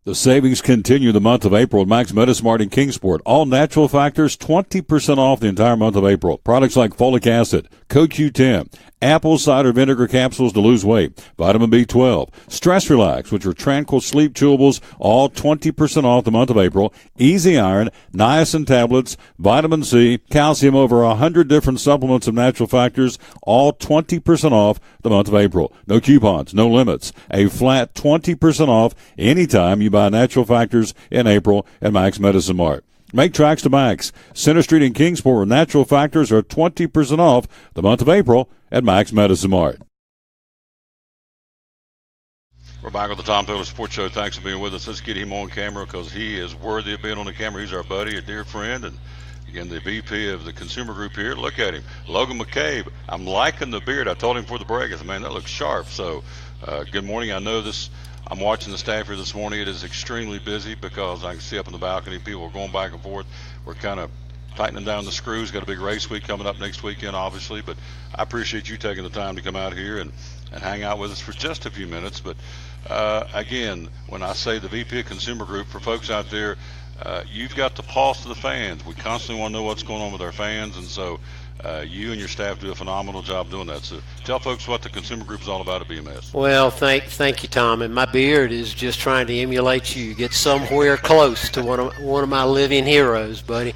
Speaker 4: The savings continue the month of April at Max Medismart in Kingsport. All natural factors, 20% off the entire month of April. Products like folic acid, CoQ10, apple cider vinegar capsules to lose weight, vitamin B12, Stress Relax, which are tranquil sleep chewables, all 20% off the month of April. Easy Iron, niacin tablets, vitamin C, calcium, over 100 different supplements of natural factors, all 20% off the month of April. No coupons, no limits. A flat 20% off anytime you buy natural factors in April at Max Medicine Mart. Make tracks to Max. Center Street in Kingsport, where natural factors are 20% off the month of April at Max Medicine Mart.
Speaker 1: We're back with the Tom Taylor Sports Show. Thanks for being with us. Let's get him on camera because he is worthy of being on the camera. He's our buddy, a dear friend, and again, the VP of the Consumer Group here. Look at him, Logan McCabe. I'm liking the beard. I told him before the break, I said, man, that looks sharp. So, good morning. I know this. I'm watching the staff here this morning. It is extremely busy because I can see up in the balcony people are going back and forth. We're kind of tightening down the screws. Got a big race week coming up next weekend, obviously. But I appreciate you taking the time to come out here and hang out with us for just a few minutes. But again, when I say the VP of Consumer Group, for folks out there, you've got the pulse of the fans. We constantly want to know what's going on with our fans, and so you and your staff do a phenomenal job doing that. So tell folks what the Consumer Group is all about at BMS.
Speaker 10: Well, thank you, Tom. And my beard is just trying to emulate you. Get somewhere close to one of my living heroes, buddy.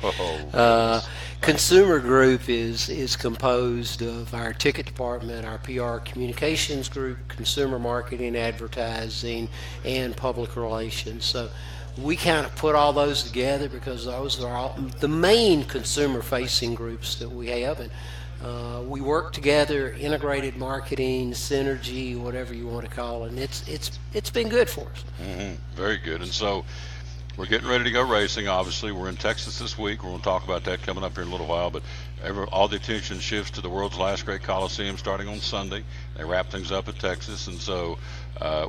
Speaker 10: Consumer Group is composed of our ticket department, our PR communications group, consumer marketing, advertising, and public relations. So we kind of put all those together because those are all the main consumer-facing groups that we have, and we work together, integrated marketing, synergy, whatever you want to call it, and it's been good for us.
Speaker 1: Mm-hmm. Very good. And so we're getting ready to go racing. Obviously, we're in Texas this week. We're going to talk about that coming up here in a little while. But all the attention shifts to the world's last great Coliseum starting on Sunday. They wrap things up at Texas, and so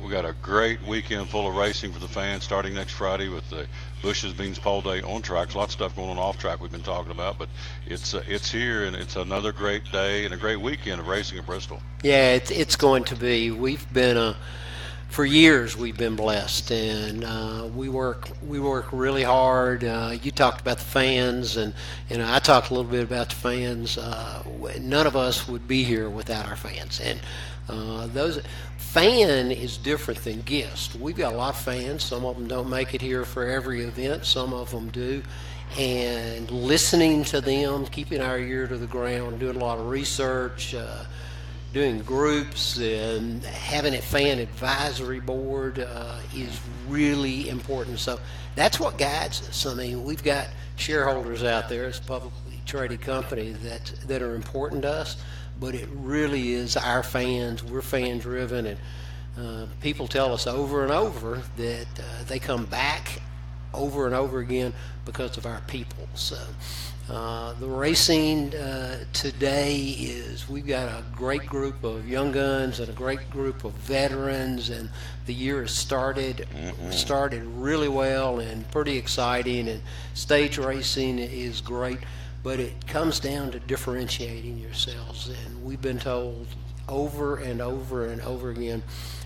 Speaker 1: we got a great weekend full of racing for the fans starting next Friday with the Bush's Beans Pole Day on tracks. Lots of stuff going on off track we've been talking about, but it's here, and it's another great day and a great weekend of racing at Bristol.
Speaker 10: Yeah, it's going to be. We've been for years we've been blessed, and we work really hard. You talked about the fans, and I talked a little bit about the fans. None of us would be here without our fans, and those fan is different than guest. We've got a lot of fans. Some of them don't make it here for every event. Some of them do. And listening to them, keeping our ear to the ground, doing a lot of research, doing groups, and having a fan advisory board is really important. So that's what guides us. I mean, we've got shareholders out there as a publicly traded company that are important to us, but it really is our fans. We're fan-driven, and people tell us over and over that they come back over and over again because of our people. So the racing today is, we've got a great group of young guns and a great group of veterans, and the year has started really well and pretty exciting, and stage racing is great, but it comes down to differentiating yourselves. And we've been told over and over and over again,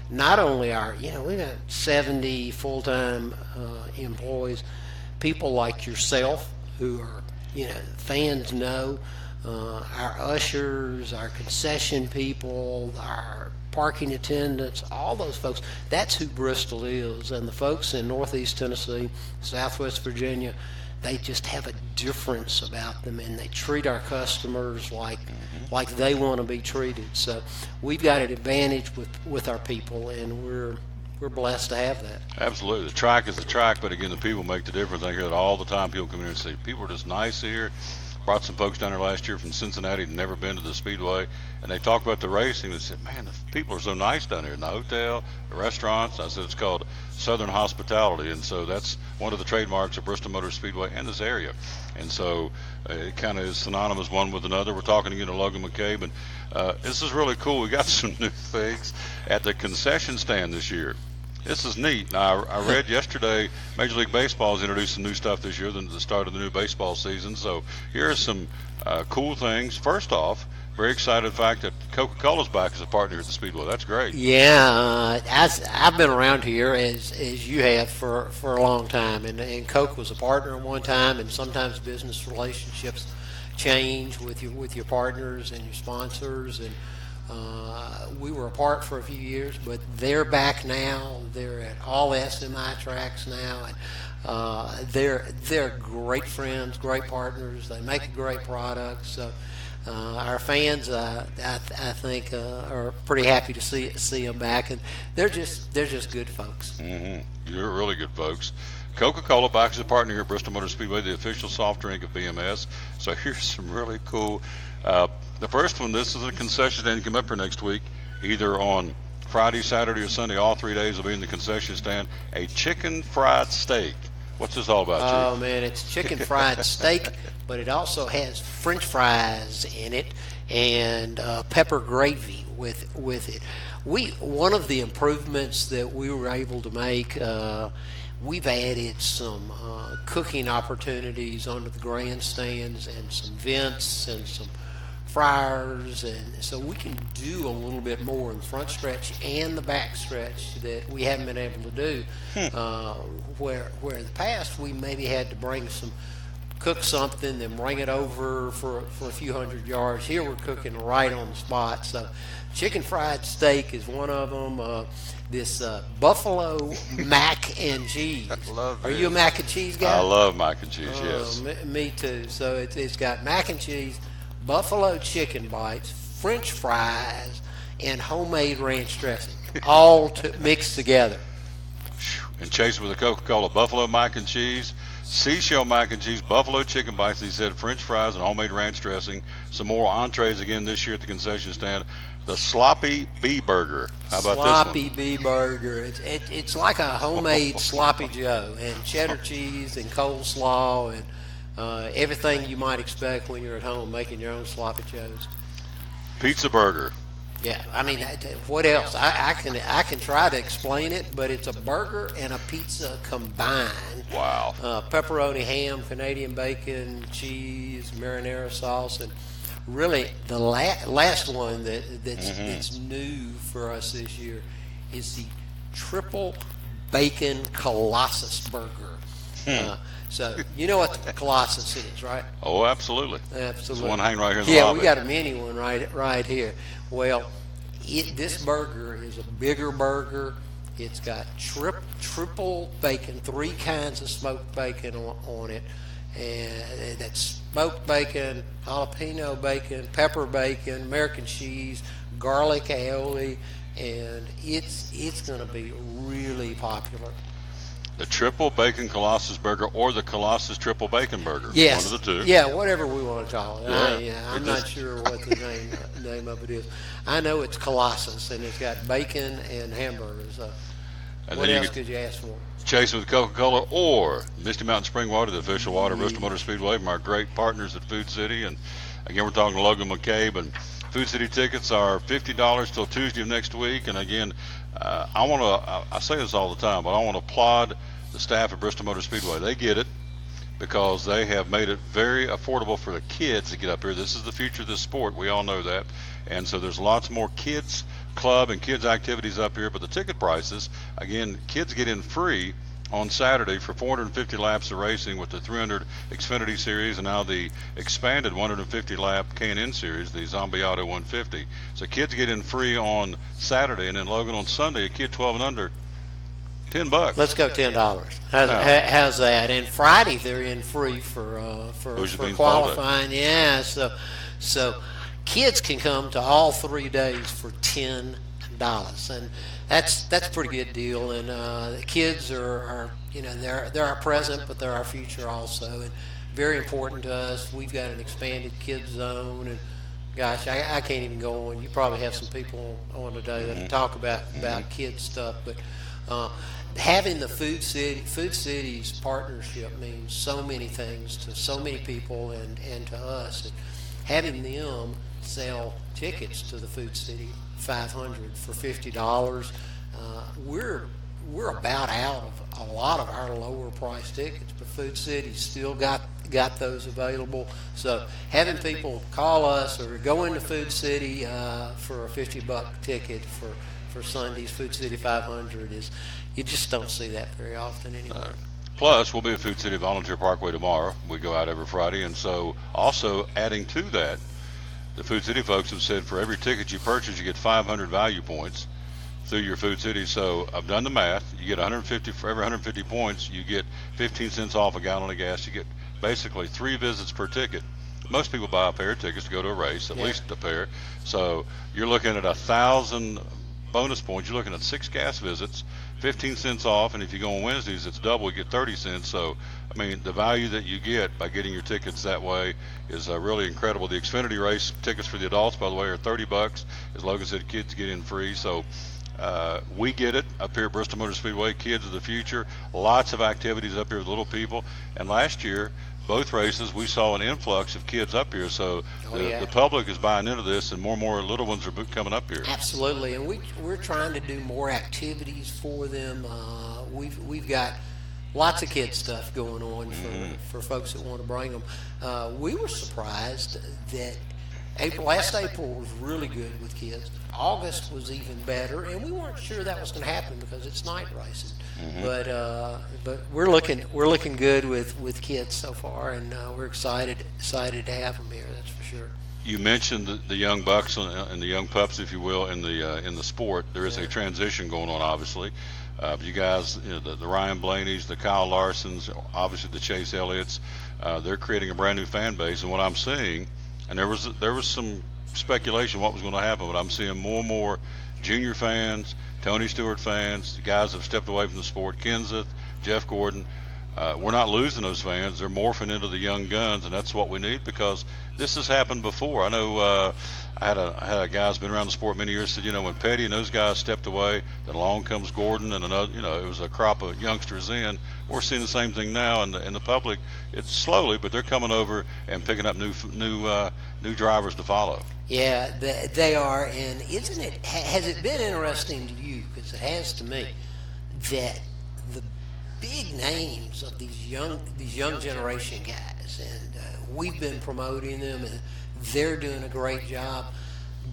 Speaker 10: not only we've got 70 full-time employees, people like yourself who are, fans know, our ushers, our concession people, our parking attendants, all those folks. That's who Bristol is. And the folks in Northeast Tennessee, Southwest Virginia, they just have a difference about them, and they treat our customers like they want to be treated. So we've got an advantage with our people, and we're blessed to have that.
Speaker 1: Absolutely. The track is the track, but again, the people make the difference. I hear that all the time. People come in and say, people are just nice here. Brought some folks down there last year from Cincinnati who'd never been to the Speedway, and they talk about the racing. They said, man, the people are so nice down here in the hotel, the restaurants. I said, it's called Southern hospitality, and so that's one of the trademarks of Bristol Motor Speedway and this area. And so it kind of is synonymous one with another. We're talking again to Logan McCabe, and this is really cool. We got some new things at the concession stand this year. This is neat. Now, I read yesterday Major League Baseball has introduced some new stuff this year, the start of the new baseball season. So here are some cool things. First off, very excited the fact that Coca-Cola's back as a partner at the Speedway. That's great.
Speaker 10: Yeah, I've been around here as you have for a long time, and Coke was a partner at one time, and sometimes business relationships change with your partners and your sponsors, and we were apart for a few years, but they're back now. They're at all SMI tracks now, and they're great friends, great partners. They make a great product. So our fans, I think, are pretty happy to see them back, and they're just good folks.
Speaker 1: You're really good folks. Coca-Cola backs is a partner here at Bristol Motor Speedway, the official soft drink of BMS. So here's some really cool. The first one, this is a concession stand. Come up here next week, either on Friday, Saturday, or Sunday. All 3 days will be in the concession stand. A chicken fried steak. What's this all about,
Speaker 10: Oh,
Speaker 1: Chief?
Speaker 10: man, it's chicken fried steak, but it also has French fries in it and pepper gravy with it. One of the improvements that we were able to make, we've added some cooking opportunities onto the grandstands and some vents and some fryers, and so we can do a little bit more in the front stretch and the back stretch that we haven't been able to do. Where in the past we maybe had to cook something, then bring it over for a few hundred yards. Here we're cooking right on the spot. So chicken fried steak is one of them. This buffalo mac and cheese. Are you a mac and cheese guy?
Speaker 1: I love mac and cheese, yes.
Speaker 10: Me too. So it's got mac and cheese, buffalo chicken bites, French fries, and homemade ranch dressing, all mixed together.
Speaker 1: And chased with a Coca-Cola buffalo mac and cheese, seashell mac and cheese, buffalo chicken bites, he said, French fries, and homemade ranch dressing. Some more entrees again this year at the concession stand. The Sloppy Bee Burger. How about
Speaker 10: Sloppy
Speaker 1: this one?
Speaker 10: Bee Burger. It's like a homemade Sloppy Joe, and cheddar cheese and coleslaw and everything you might expect when you're at home making your own Sloppy Joes.
Speaker 1: Pizza Burger.
Speaker 10: Yeah, I mean, what else? I can try to explain it, but it's a burger and a pizza combined.
Speaker 1: Wow.
Speaker 10: Pepperoni, ham, Canadian bacon, cheese, marinara sauce, and really the last one that's new for us this year is the triple bacon Colossus burger. So you know what the Colossus is, right?
Speaker 1: Oh, absolutely.
Speaker 10: Absolutely.
Speaker 1: There's one hanging right here in the
Speaker 10: Yeah,
Speaker 1: lobby.
Speaker 10: we got a mini one right here. Well, this burger is a bigger burger. It's got triple bacon, 3 kinds of smoked bacon on it, and that's smoked bacon, jalapeno bacon, pepper bacon, American cheese, garlic aioli, and it's going to be really popular.
Speaker 1: The triple bacon Colossus burger or the Colossus triple bacon burger.
Speaker 10: Yes.
Speaker 1: One of the two.
Speaker 10: Yeah, whatever we want to call it.
Speaker 1: Yeah.
Speaker 10: I'm not sure what the name of it is. I know it's Colossus, and it's got bacon and hamburgers.
Speaker 1: And
Speaker 10: What
Speaker 1: then
Speaker 10: else
Speaker 1: you
Speaker 10: could you ask for?
Speaker 1: chase with Coca-Cola or Misty Mountain Spring Water, the official water of Bristol Motor Speedway, from our great partners at Food City. And again, we're talking to Logan McCabe, and Food City tickets are $50 till Tuesday of next week. And again, I say this all the time, but I want to applaud the staff at Bristol Motor Speedway. They get it because they have made it very affordable for the kids to get up here. This is the future of this sport. We all know that. And so there's lots more kids club and kids activities up here, but the ticket prices, again, kids get in free on Saturday for 450 laps of racing with the 300 Xfinity Series and now the expanded 150 lap K&N Series, the Zombie Auto 150. So kids get in free on Saturday, and then Logan on Sunday, a kid 12 and under, $10.
Speaker 10: Let's go $10. How's that? And Friday they're in free for qualifying. Yeah, so kids can come to all 3 days for $10, and that's a pretty good deal. And the kids are they're our present, but they're our future also, and very important to us. We've got an expanded kids zone, and gosh, I can't even go on. You probably have some people on today that can talk about kids stuff, but having the Food City's partnership means so many things to so many people and to us. And having them sell tickets to the Food City 500 for $50, we're about out of a lot of our lower price tickets, but Food City's still got those available. So having people call us or go into Food City for a $50 ticket for Sunday's Food City 500 you just don't see that very often anymore.
Speaker 1: Plus, we'll be at Food City Volunteer Parkway tomorrow. We go out every Friday, and so also adding to that, the Food City folks have said for every ticket you purchase, you get 500 value points through your Food City. So I've done the math. You get 150 for every 150 points. You get 15 cents off a gallon of gas. You get basically 3 visits per ticket most people buy a pair of tickets to go to a race, at least a pair. So you're looking at 1,000 bonus points. You're looking at 6 gas visits, 15 cents off, and if you go on Wednesdays, it's double. You get 30 cents. So, I mean, the value that you get by getting your tickets that way is really incredible. The Xfinity race tickets for the adults, by the way, are $30. As Logan said, kids get in free. So we get it up here at Bristol Motor Speedway. Kids of the future. Lots of activities up here with little people. And last year, both races, we saw an influx of kids up here. So the public is buying into this, and more little ones are coming up here.
Speaker 10: Absolutely, and we're trying to do more activities for them. We've got lots of kid stuff going on for folks that want to bring them. We were surprised that last April was really good with kids. August was even better, and we weren't sure that was going to happen because it's night racing. But we're looking good with kids so far, and we're excited to have them here. That's for sure.
Speaker 1: You mentioned the young bucks and the young pups, if you will, in the sport. There is a transition going on, obviously. You guys, the Ryan Blaney's, the Kyle Larsons, obviously the Chase Elliott's, they're creating a brand new fan base. And what I'm seeing, and there was some speculation what was going to happen, but I'm seeing more and more junior fans, Tony Stewart fans, the guys have stepped away from the sport, Kenseth, Jeff Gordon. We're not losing those fans. They're morphing into the young guns, and that's what we need because this has happened before. I know I had a guy who's been around the sport many years said, when Petty and those guys stepped away, then along comes Gordon and another, it was a crop of youngsters in. We're seeing the same thing now in the public. It's slowly, but they're coming over and picking up new drivers to follow.
Speaker 10: Yeah, they are, and has it been interesting to you, because it has to me, that the big names of these young generation guys, and we've been promoting them, and they're doing a great job,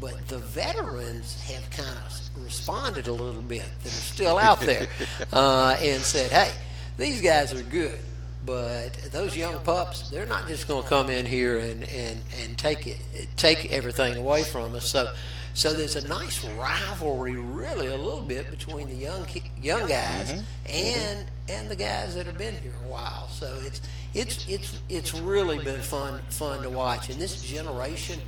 Speaker 10: but the veterans have kind of responded a little bit that are still out there and said, hey, these guys are good. But those young pups, they're not just going to come in here and take everything away from us. So there's a nice rivalry, really, a little bit between the young guys and the guys that have been here a while. So it's really been fun to watch. And this generation,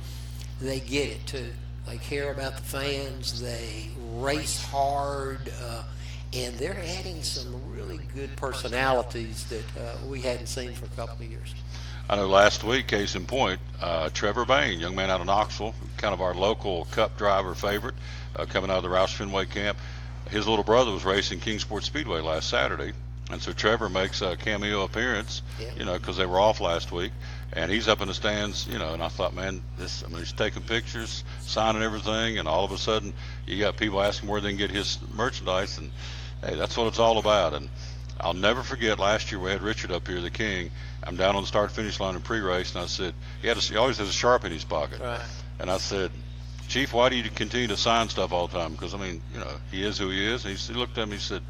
Speaker 10: they get it too. They care about the fans. They race hard. And they're adding some really good personalities that we hadn't seen for a couple of years.
Speaker 1: I know last week, case in point, Trevor Bain, young man out of Knoxville, kind of our local Cup driver favorite, coming out of the Roush Fenway camp. His little brother was racing Kingsport Speedway last Saturday, and so Trevor makes a cameo appearance, because they were off last week, and he's up in the stands, and I thought, man, he's taking pictures, signing everything, and all of a sudden you got people asking where they can get his merchandise, and hey, that's what it's all about. And I'll never forget last year we had Richard up here, the King. I'm down on the start-finish line in pre-race, and I said, he always has a Sharp in his pocket.
Speaker 10: Right.
Speaker 1: And I said, Chief, why do you continue to sign stuff all the time? Because, he is who he is. And he looked at me and he said,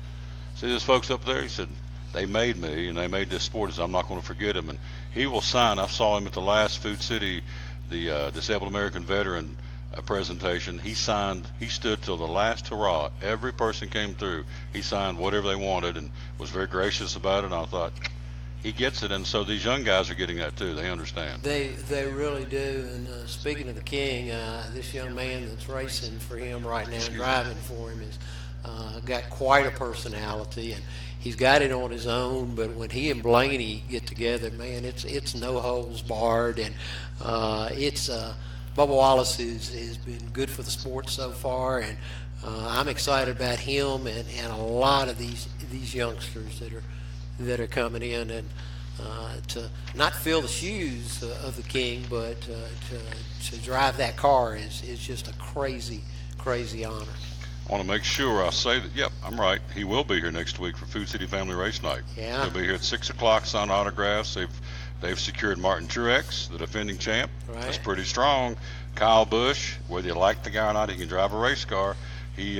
Speaker 1: see those folks up there? He said, they made me, and they made this sport. He said, I'm not going to forget him. And he will sign. I saw him at the last Food City, the Disabled American Veteran presentation. He signed. He stood till the last hurrah. Every person came through. He signed whatever they wanted and was very gracious about it. And I thought, he gets it. And so these young guys are getting that too. They understand.
Speaker 10: They really do. And speaking of the King, this young man that's racing for him right now, driving for him, is got quite a personality, and he's got it on his own. But when he and Blaney get together, man, it's no holds barred, and Bubba Wallace has been good for the sport so far, and I'm excited about him and a lot of these youngsters that are coming in, and to not fill the shoes of the King, but to drive that car is just a crazy honor.
Speaker 1: I want to make sure I say that, yep, I'm right. He will be here next week for Food City Family Race Night.
Speaker 10: Yeah.
Speaker 1: He'll be here at 6 o'clock, sign autographs. They've secured Martin Truex, the defending champ.
Speaker 10: Right.
Speaker 1: That's pretty strong. Kyle Busch, whether you like the guy or not, he can drive a race car. He's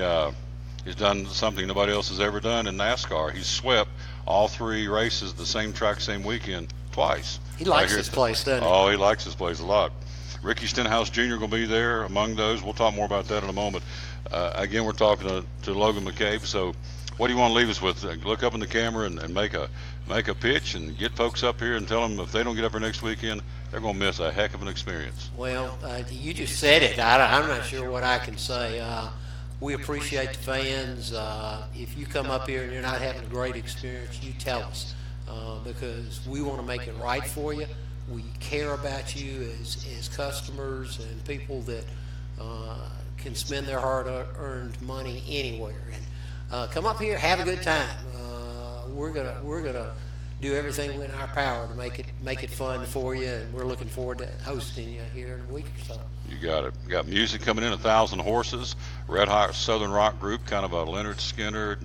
Speaker 1: done something nobody else has ever done in NASCAR. He's swept all 3 races, the same track, same weekend, twice.
Speaker 10: He likes this place, doesn't he?
Speaker 1: Oh, he likes this place a lot. Ricky Stenhouse Jr. going to be there among those. We'll talk more about that in a moment. Again, we're talking to Logan McCabe. So what do you want to leave us with? Look up in the camera and make a pitch and get folks up here and tell them if they don't get up here next weekend, they're going to miss a heck of an experience.
Speaker 10: Well, you just said it. I'm not sure what I can say. We appreciate the fans. If you come up here and you're not having a great experience, you tell us because we want to make it right for you. We care about you as customers and people that can spend their hard-earned money anywhere. And come up here, have a good time. We're gonna do everything in our power to make it fun for you, and we're looking forward to hosting you here in a week or so.
Speaker 1: You got it. You got music coming in, 1,000 Horses, Red Hot Southern Rock Group, kind of a Leonard Skinner,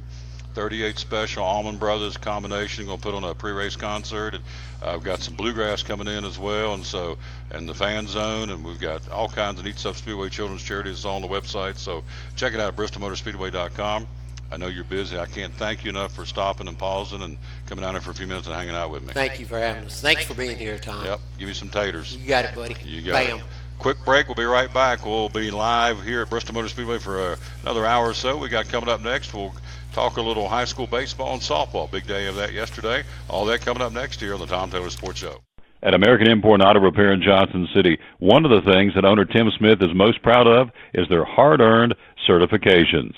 Speaker 1: 38 Special, Allman Brothers combination. Going to put on a pre-race concert. We've got some bluegrass coming in as well, and the fan zone, and we've got all kinds of neat stuff. Speedway Children's Charities is on the website, so check it out at BristolMotorspeedway.com. I know you're busy. I can't thank you enough for stopping and pausing and coming down here for a few minutes and hanging out with me.
Speaker 10: Thank you for having us. Thanks for being here, Tom.
Speaker 1: Yep. Give me some taters.
Speaker 10: You got it, buddy.
Speaker 1: You got
Speaker 10: Bam.
Speaker 1: it. Quick break. We'll be right back. We'll be live here at Bristol Motor Speedway for another hour or so. We got coming up next. We'll talk a little high school baseball and softball. Big day of that yesterday. All that coming up next here on the Tom Taylor Sports Show.
Speaker 4: At American Import and Auto Repair in Johnson City, one of the things that owner Tim Smith is most proud of is their hard-earned certifications.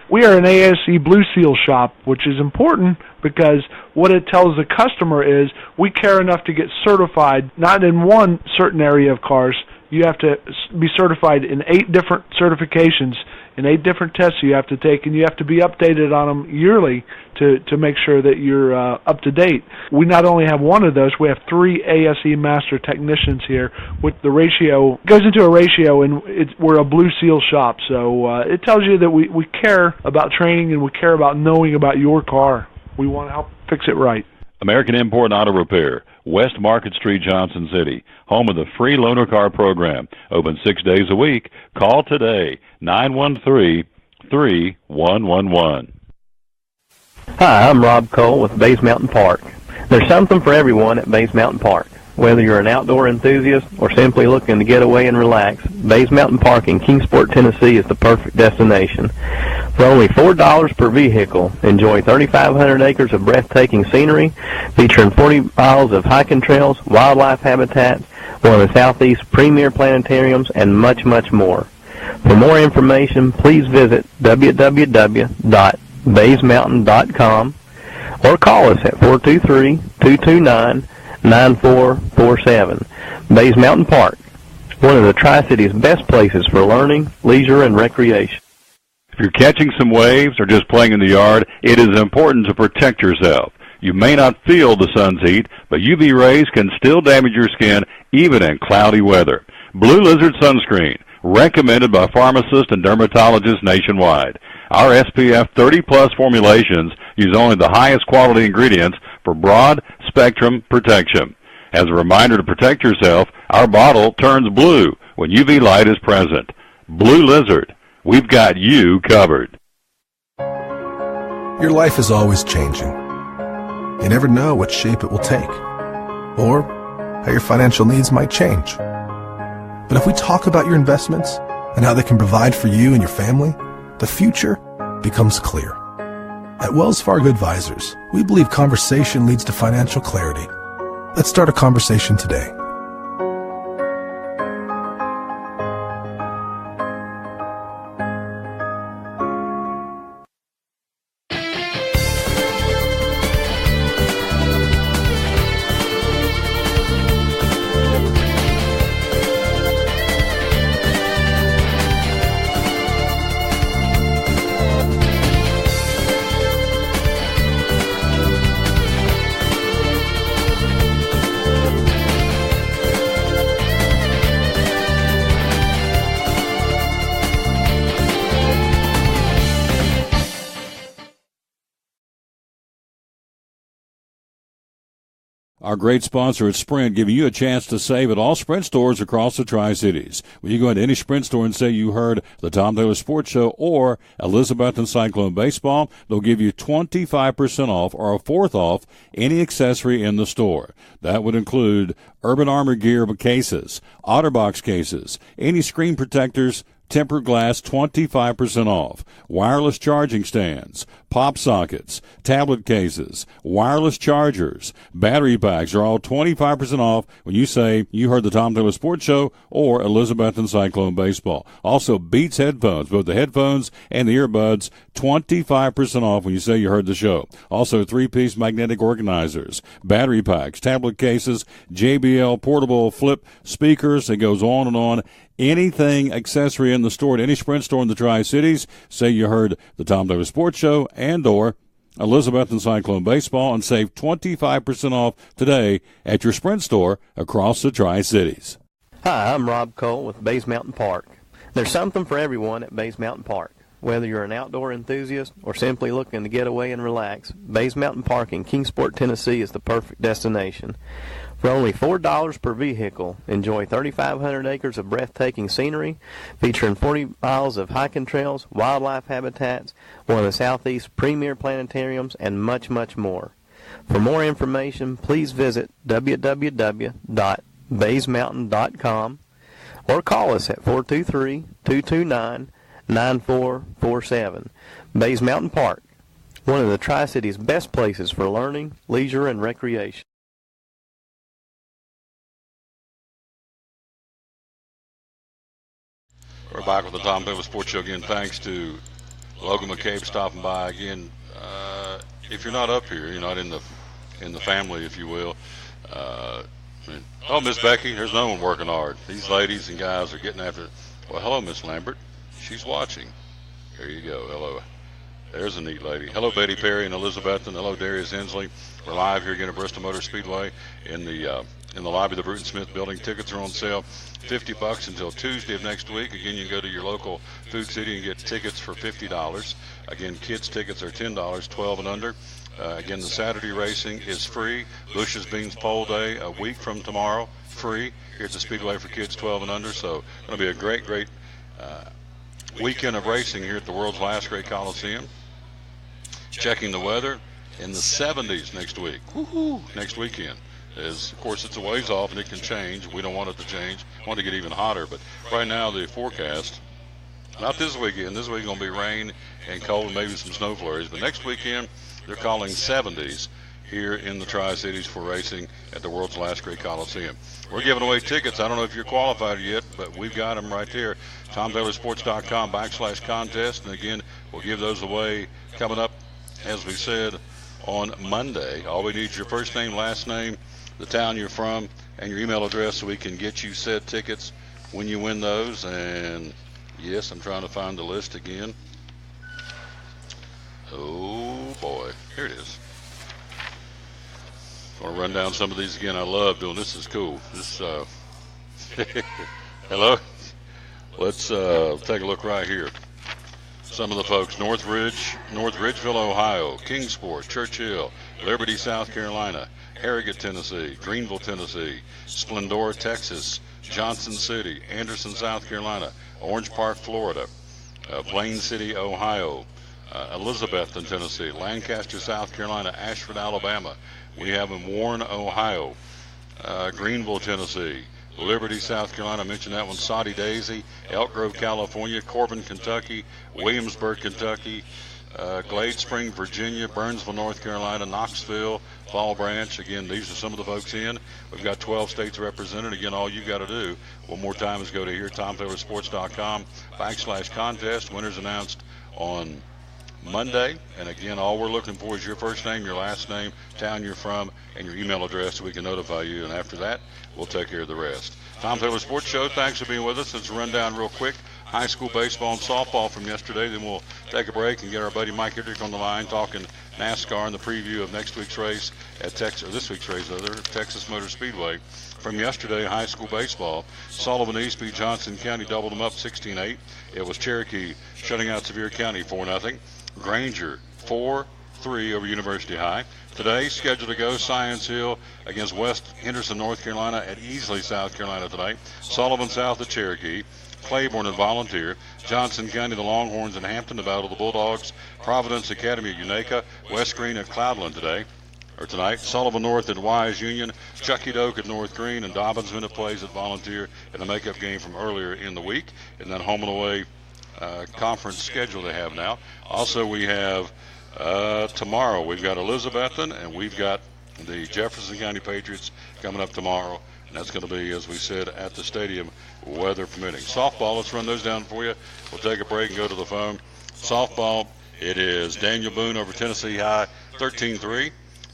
Speaker 7: We are an ASE Blue Seal shop, which is important because what it tells the customer is we care enough to get certified, not in one certain area of cars. You have to be certified in 8 different certifications, in 8 different tests you have to take, and you have to be updated on them yearly to make sure that you're up to date. We not only have one of those, we have 3 ASE Master Technicians here with the ratio, goes into a ratio, and we're a Blue Seal shop. So it tells you that we care about training and we care about knowing about your car. We want to help fix it right.
Speaker 4: American Import and Auto Repair, West Market Street, Johnson City, home of the free loaner car program. Open 6 days a week. Call today, 913-3111.
Speaker 8: Hi, I'm Rob Cole with Bays Mountain Park. There's something for everyone at Bays Mountain Park. Whether you're an outdoor enthusiast or simply looking to get away and relax, Bays Mountain Park in Kingsport, Tennessee is the perfect destination. For only $4 per vehicle, enjoy 3,500 acres of breathtaking scenery, featuring 40 miles of hiking trails, wildlife habitats, one of the Southeast's premier planetariums, and much, much more. For more information, please visit www.baysmountain.com or call us at 423-229-9447. Bays Mountain Park, one of the Tri-City's best places for learning, leisure, and recreation.
Speaker 4: If you're catching some waves or just playing in the yard, it is important to protect yourself. You may not feel the sun's heat, but UV rays can still damage your skin even in cloudy weather. Blue Lizard Sunscreen, recommended by pharmacists and dermatologists nationwide. Our SPF 30-plus formulations use only the highest quality ingredients for broad spectrum protection. As a reminder to protect yourself, our bottle turns blue when UV light is present. Blue Lizard, we've got you covered.
Speaker 9: Your life is always changing. You never know what shape it will take, or how your financial needs might change. But if we talk about your investments and how they can provide for you and your family, the future becomes clear. At Wells Fargo Advisors, we believe conversation leads to financial clarity. Let's start a conversation today.
Speaker 4: Our great sponsor at Sprint, giving you a chance to save at all Sprint stores across the Tri-Cities. When you go into any Sprint store and say you heard the Tom Taylor Sports Show or Elizabeth and Cyclone Baseball, they'll give you 25% off or a fourth off any accessory in the store. That would include Urban Armor gear cases, OtterBox cases, any screen protectors, tempered glass 25% off, wireless charging stands, pop sockets, tablet cases, wireless chargers, battery packs are all 25% off when you say you heard the Tom Taylor Sports Show or Elizabethton Cyclone Baseball. Also, Beats headphones, both the headphones and the earbuds, 25% off when you say you heard the show. Also, 3-piece magnetic organizers, battery packs, tablet cases, JBL portable flip speakers. It goes on and on. Anything accessory in the store at any Sprint store in the Tri-Cities, say you heard the Tom Taylor Sports Show and or Elizabethton Cyclone Baseball, and save 25% off today at your Sprint store across the Tri-Cities.
Speaker 8: Hi, I'm Rob Cole with Bays Mountain Park. There's something for everyone at Bays Mountain Park. Whether you're an outdoor enthusiast or simply looking to get away and relax, Bays Mountain Park in Kingsport, Tennessee is the perfect destination. For only $4 per vehicle, enjoy 3,500 acres of breathtaking scenery, featuring 40 miles of hiking trails, wildlife habitats, one of the Southeast's premier planetariums, and much, much more. For more information, please visit www.baysmountain.com or call us at 423-229-9447. Bays Mountain Park, one of the Tri-Cities' best places for learning, leisure, and recreation.
Speaker 1: We're back with the Tom Taylor Sports Show again. Thanks to Logan McCabe stopping by again. If you're not up here, you're not in the family, if you will. Oh, Miss Becky, there's no one working hard. These ladies and guys are getting after it. Well, hello, Miss Lambert. She's watching. There you go. Hello. There's a neat lady. Hello, Betty Perry and Elizabethton. Hello, Darius Hensley. We're live here again at Bristol Motor Speedway in the lobby of the Bruton Smith Building. Tickets are on sale, $50 until Tuesday of next week. Again, you can go to your local Food City and get tickets for $50. Again, kids' tickets are $10, 12 and under. Again, the Saturday racing is free. Bush's Beans Pole Day a week from tomorrow, free. Here at the Speedway for kids 12 and under. So it'll be a great weekend of racing here at the world's last great Coliseum. Checking the weather in the 70s next week. Woohoo! Next weekend. Of course, it's a ways off and it can change. We don't want it to change. We want it to get even hotter. But right now, the forecast, not this weekend. This weekend going to be rain and cold and maybe some snow flurries. But next weekend, they're calling 70s here in the Tri-Cities for racing at the world's last great Coliseum. We're giving away tickets. I don't know if you're qualified yet, but we've got them right there. TomTaylorSports.com/contest. And again, we'll give those away coming up, as we said, on Monday. All we need is your first name, last name, the town you're from, and your email address so we can get you said tickets when you win those. And yes, I'm trying to find the list again. Oh boy, here it is. I want to run down some of these again. I love doing this. Is cool. This hello. Let's take a look right here. Some of the folks: North Ridgeville, Ohio; Kingsport, Churchill, Liberty, South Carolina; Harrogate, Tennessee; Greenville, Tennessee; Splendora, Texas; Johnson City; Anderson, South Carolina; Orange Park, Florida; Plain City, Ohio; Elizabethton, Tennessee; Lancaster, South Carolina; Ashford, Alabama. We have in Warren, Ohio; Greenville, Tennessee; Liberty, South Carolina, I mentioned that one; Soddy Daisy; Elk Grove, California; Corbin, Kentucky; Williamsburg, Kentucky; Glade Spring, Virginia; Burnsville, North Carolina; Knoxville; Fall Branch. Again, these are some of the folks in. We've got 12 states represented. Again, all you got to do one more time is go to here, TomTaylorSports.com/contest. Winners announced on Monday. And again, all we're looking for is your first name, your last name, town you're from, and your email address so we can notify you. And after that, we'll take care of the rest. Tom Taylor Sports Show, thanks for being with us. Let's run down real quick high school baseball and softball from yesterday. Then we'll take a break and get our buddy Mike Hendrick on the line talking NASCAR and the preview of next week's race at this week's race, Texas Motor Speedway. From yesterday, high school baseball, Sullivan East beat Johnson County, doubled them up 16-8. It was Cherokee shutting out Sevier County 4-0. Granger 4-3 over University High. Today, scheduled to go Science Hill against West Henderson, North Carolina at Easley, South Carolina tonight. Sullivan south of Cherokee. Claiborne and Volunteer. Johnson County, the Longhorns in Hampton, the Battle of the Bulldogs. Providence Academy at Unaka. West Green at Cloudland today. tonight. Sullivan North at Wise Union, Chucky Doak at North Green, and Dobbins Minute plays at Volunteer in the makeup game from earlier in the week. And then home and away conference schedule they have now. Also, we have tomorrow, we've got Elizabethton, and we've got the Jefferson County Patriots coming up tomorrow. And that's going to be, as we said, at the stadium, weather permitting. Softball, let's run those down for you. We'll take a break and go to the phone. Softball, it is Daniel Boone over Tennessee High, 13-3.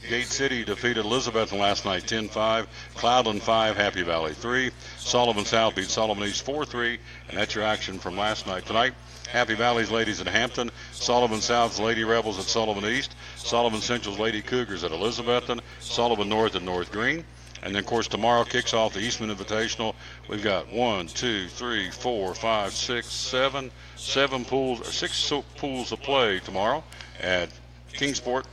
Speaker 1: Gate City defeated Elizabethton last night, 10-5. Cloudland 5, Happy Valley 3. Sullivan South beat Sullivan East 4-3. And that's your action from last night. Tonight, Happy Valley's Ladies at Hampton. Sullivan South's Lady Rebels at Sullivan East. Sullivan Central's Lady Cougars at Elizabethton. Sullivan North at North Green. And then, of course, tomorrow kicks off the Eastman Invitational. We've got 6 pools of play tomorrow at Kingsport.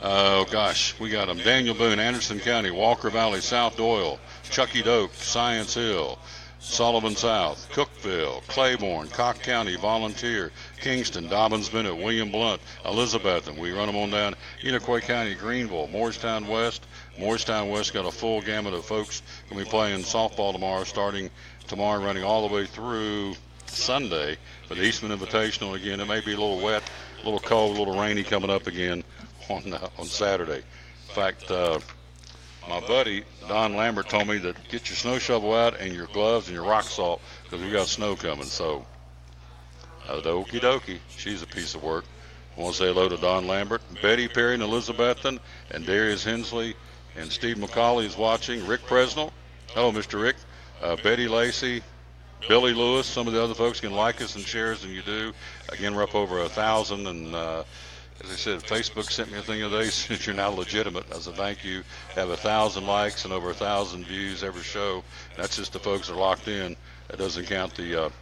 Speaker 1: Oh, gosh, we got them. Daniel Boone, Anderson County, Walker Valley, South Doyle, Chucky Doak, Science Hill, Sullivan South, Cookville, Claiborne, Cock County, Volunteer, Kingston, Dobbins Bennett, William Blunt, Elizabeth, and we run them on down. Iroquois County, Greenville, Moorestown West. Moorestown West got a full gamut of folks going to be playing softball tomorrow, starting tomorrow, running all the way through Sunday for the Eastman Invitational. Again, it may be a little wet, a little cold, a little rainy coming up again on Saturday. In fact, my buddy Don Lambert told me that get your snow shovel out and your gloves and your rock salt because we got snow coming. So, okie dokie, she's a piece of work. I want to say hello to Don Lambert, Betty Perry and Elizabethton, and Darius Hensley, and Steve McCauley is watching. Rick Presnell, hello, Mr. Rick. Betty Lacey, Billy Lewis. Some of the other folks can like us and share us, and you do. Again, we're up over 1,000, and as I said, Facebook sent me a thing today since you're now legitimate. As a thank you, have 1,000 likes and over 1,000 views every show. That's just the folks that are locked in. That doesn't count the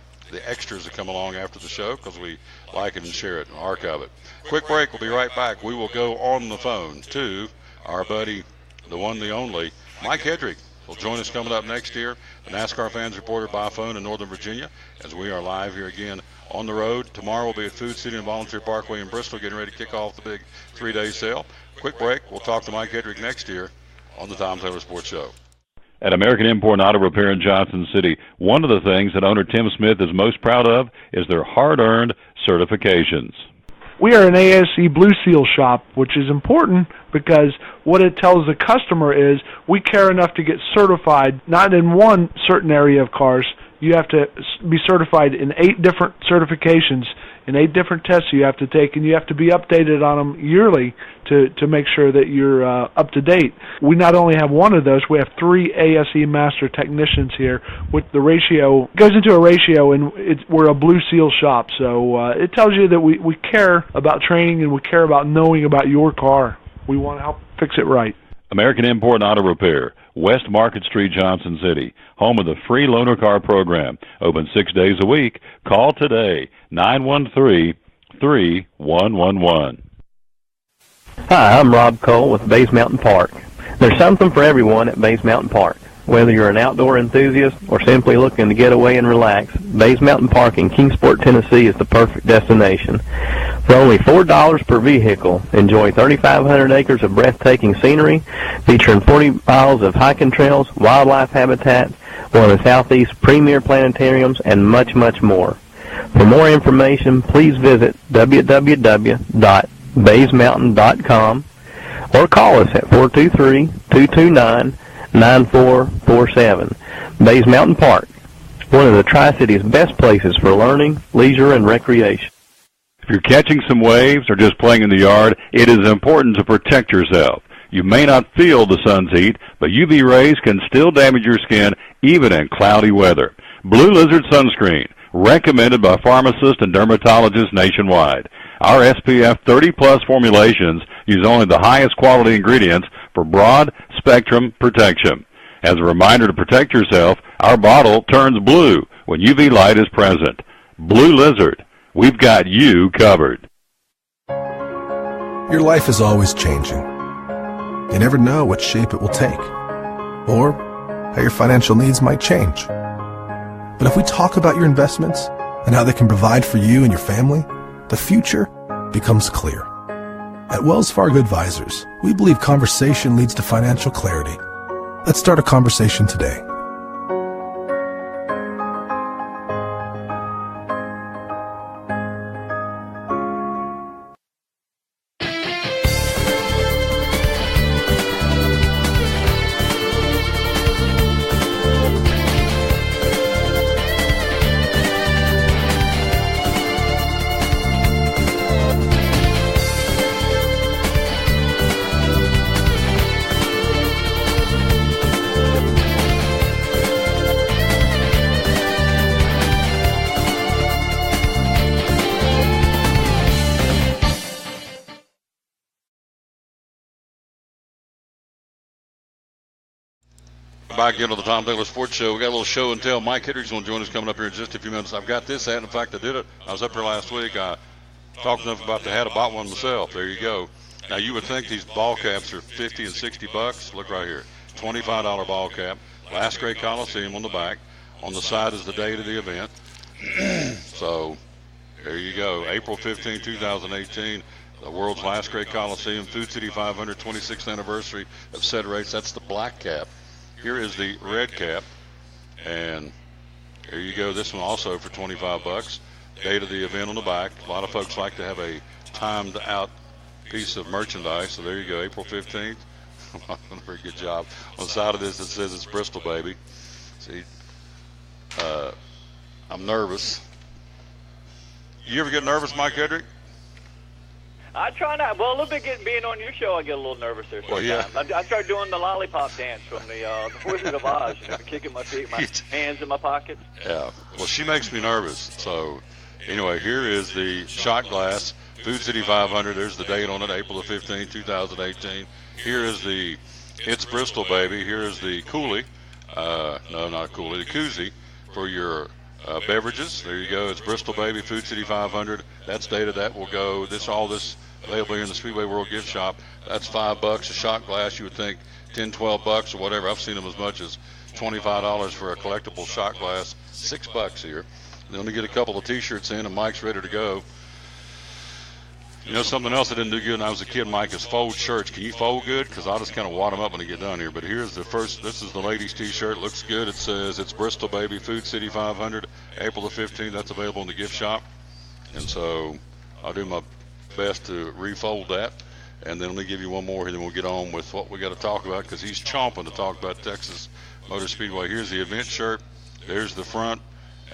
Speaker 1: extras that come along after the show because we like it and share it and archive it. Quick break. We'll be right back. We will go on the phone to our buddy, the one, the only, Mike Hedrick. Will join us coming up next year, the NASCAR Fans Reporter by phone in Northern Virginia, as we are live here again on the road. Tomorrow we'll be at Food City and Volunteer Parkway in Bristol, getting ready to kick off the big 3-day sale. Quick break. We'll talk to Mike Hedrick next year on the Tom Taylor Sports Show.
Speaker 4: At American Import Auto Repair in Johnson City, one of the things that owner Tim Smith is most proud of is their hard-earned certifications.
Speaker 7: We are an ASE Blue Seal shop, which is important because what it tells the customer is we care enough to get certified, not in one certain area of cars. You have to be certified in 8 different certifications, in 8 different tests you have to take, and you have to be updated on them yearly to make sure that you're up to date. We not only have one of those, we have 3 ASE Master Technicians here. With the ratio, goes into a ratio, and we're a Blue Seal shop, so it tells you that we care about training and we care about knowing about your car. We want to help fix it right.
Speaker 4: American Import Auto Repair, West Market Street, Johnson City, home of the free loaner car program. Open 6 days a week. Call today, 913-3111.
Speaker 8: Hi, I'm Rob Cole with Bays Mountain Park. There's something for everyone at Bays Mountain Park. Whether you're an outdoor enthusiast or simply looking to get away and relax, Bays Mountain Park in Kingsport, Tennessee is the perfect destination. For only $4 per vehicle, enjoy 3,500 acres of breathtaking scenery, featuring 40 miles of hiking trails, wildlife habitat, one of the Southeast's premier planetariums, and much, much more. For more information, please visit www.baysmountain.com or call us at 423-229-9447. Bays Mountain Park, one of the Tri-City's best places for learning, leisure, and recreation.
Speaker 4: If you're catching some waves or just playing in the yard, it is important to protect yourself. You may not feel the sun's heat, but UV rays can still damage your skin even in cloudy weather. Blue Lizard Sunscreen, recommended by pharmacists and dermatologists nationwide. Our SPF 30-plus formulations use only the highest quality ingredients for broad-spectrum protection. As a reminder to protect yourself, our bottle turns blue when UV light is present. Blue Lizard, we've got you covered.
Speaker 9: Your life is always changing. You never know what shape it will take, or how your financial needs might change. But if we talk about your investments and how they can provide for you and your family, the future becomes clear. At Wells Fargo Advisors, we believe conversation leads to financial clarity. Let's start a conversation today.
Speaker 1: Back again on the Tom Taylor Sports Show. We got a little show and tell. Mike Hendricks going to join us coming up here in just a few minutes. I've got this hat. In fact, I did it. I was up here last week. I talked enough about the hat. I bought one myself. There you go. Now, you would think these ball caps are $50 and $60. Look right here. $25 ball cap. Last Great Coliseum on the back. On the side is the date of the event. So, there you go. April 15, 2018. The world's last Great Coliseum. Food City 500, 26th anniversary of said race. That's the black cap. Here is the red cap, and there you go. This one also for $25. Date of the event on the back. A lot of folks like to have a timed out piece of merchandise, so there you go, April 15th. Very good job. On the side of this, it says it's Bristol, baby. See, I'm nervous. You ever get nervous, Mike Hedrick?
Speaker 11: I try not. Well, a little bit being on your show, I get a little nervous there sometimes.
Speaker 1: Well, yeah.
Speaker 11: I started doing the lollipop dance from the Wizard of Oz, kicking my feet, my hands in my pockets.
Speaker 1: Yeah. Well, she makes me nervous. So, anyway, here is the shot glass, Food City 500. There's the date on it, April the 15th, 2018. Here is the It's Bristol, baby. Here is the Coolie. No, not Coolie. The koozie for your beverages. There you go. It's Bristol, baby. Food City 500. That's dated. That will go. All this available here in the Speedway World Gift Shop. That's $5 a shot glass. You would think $10, $12 or whatever. I've seen them as much as $25 for a collectible shot glass. $6 here. Then we get a couple of T-shirts in, and Mike's ready to go. You know, something else I didn't do good when I was a kid, Mike, is fold shirts. Can you fold good? Because I'll just kind of wad them up when I get done here. But here's the first. This is the ladies' T-shirt. Looks good. It says it's Bristol, baby. Food City 500, April the 15th. That's available in the gift shop. And so I'll do my best to refold that. And then let me give you one more, and then we'll get on with what we got to talk about, because he's chomping to talk about Texas Motor Speedway. Here's the event shirt. There's the front.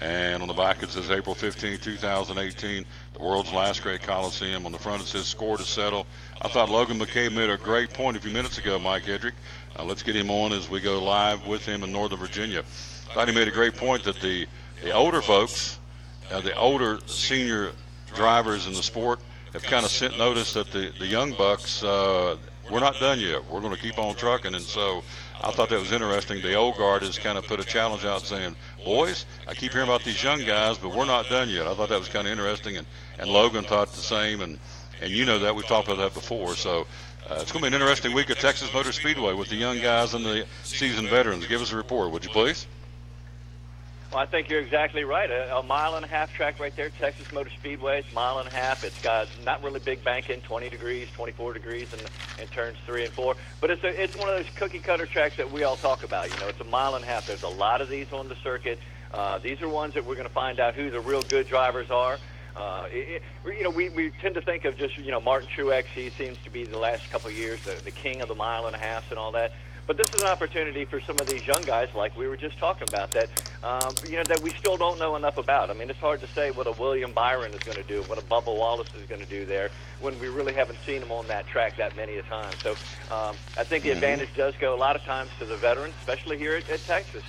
Speaker 1: And on the back it says April 15, 2018, the world's last great Coliseum. On the front it says score to settle. I thought Logan McCabe made a great point a few minutes ago, Mike Hedrick. Let's get him on as we go live with him in Northern Virginia. I thought he made a great point that the older folks, the older senior drivers in the sport have kind of sent notice that the young bucks, we're not done yet. We're going to keep on trucking. And so I thought that was interesting. The old guard has kind of put a challenge out saying, boys, I keep hearing about these young guys, but we're not done yet. I thought that was kind of interesting, and Logan thought the same, and you know that. We've talked about that before. So it's going to be an interesting week at Texas Motor Speedway with the young guys and the seasoned veterans. Give us a report, would you please?
Speaker 11: Well, I think you're exactly right. A mile-and-a-half track right there, Texas Motor Speedway. It's a mile and a half. It's got not really big banking, 20 degrees, 24 degrees in turns 3 and 4. But it's one of those cookie-cutter tracks that we all talk about. You know, it's a mile and a half. There's a lot of these on the circuit. These are ones that we're going to find out who the real good drivers are. We tend to think of just, Martin Truex. He seems to be the last couple of years the king of the mile and a half and all that. But this is an opportunity for some of these young guys, like we were just talking about, that that we still don't know enough about. I mean, it's hard to say what a William Byron is going to do, what a Bubba Wallace is going to do there, when we really haven't seen him on that track that many a time. So I think the advantage does go a lot of times to the veterans, especially here at Texas.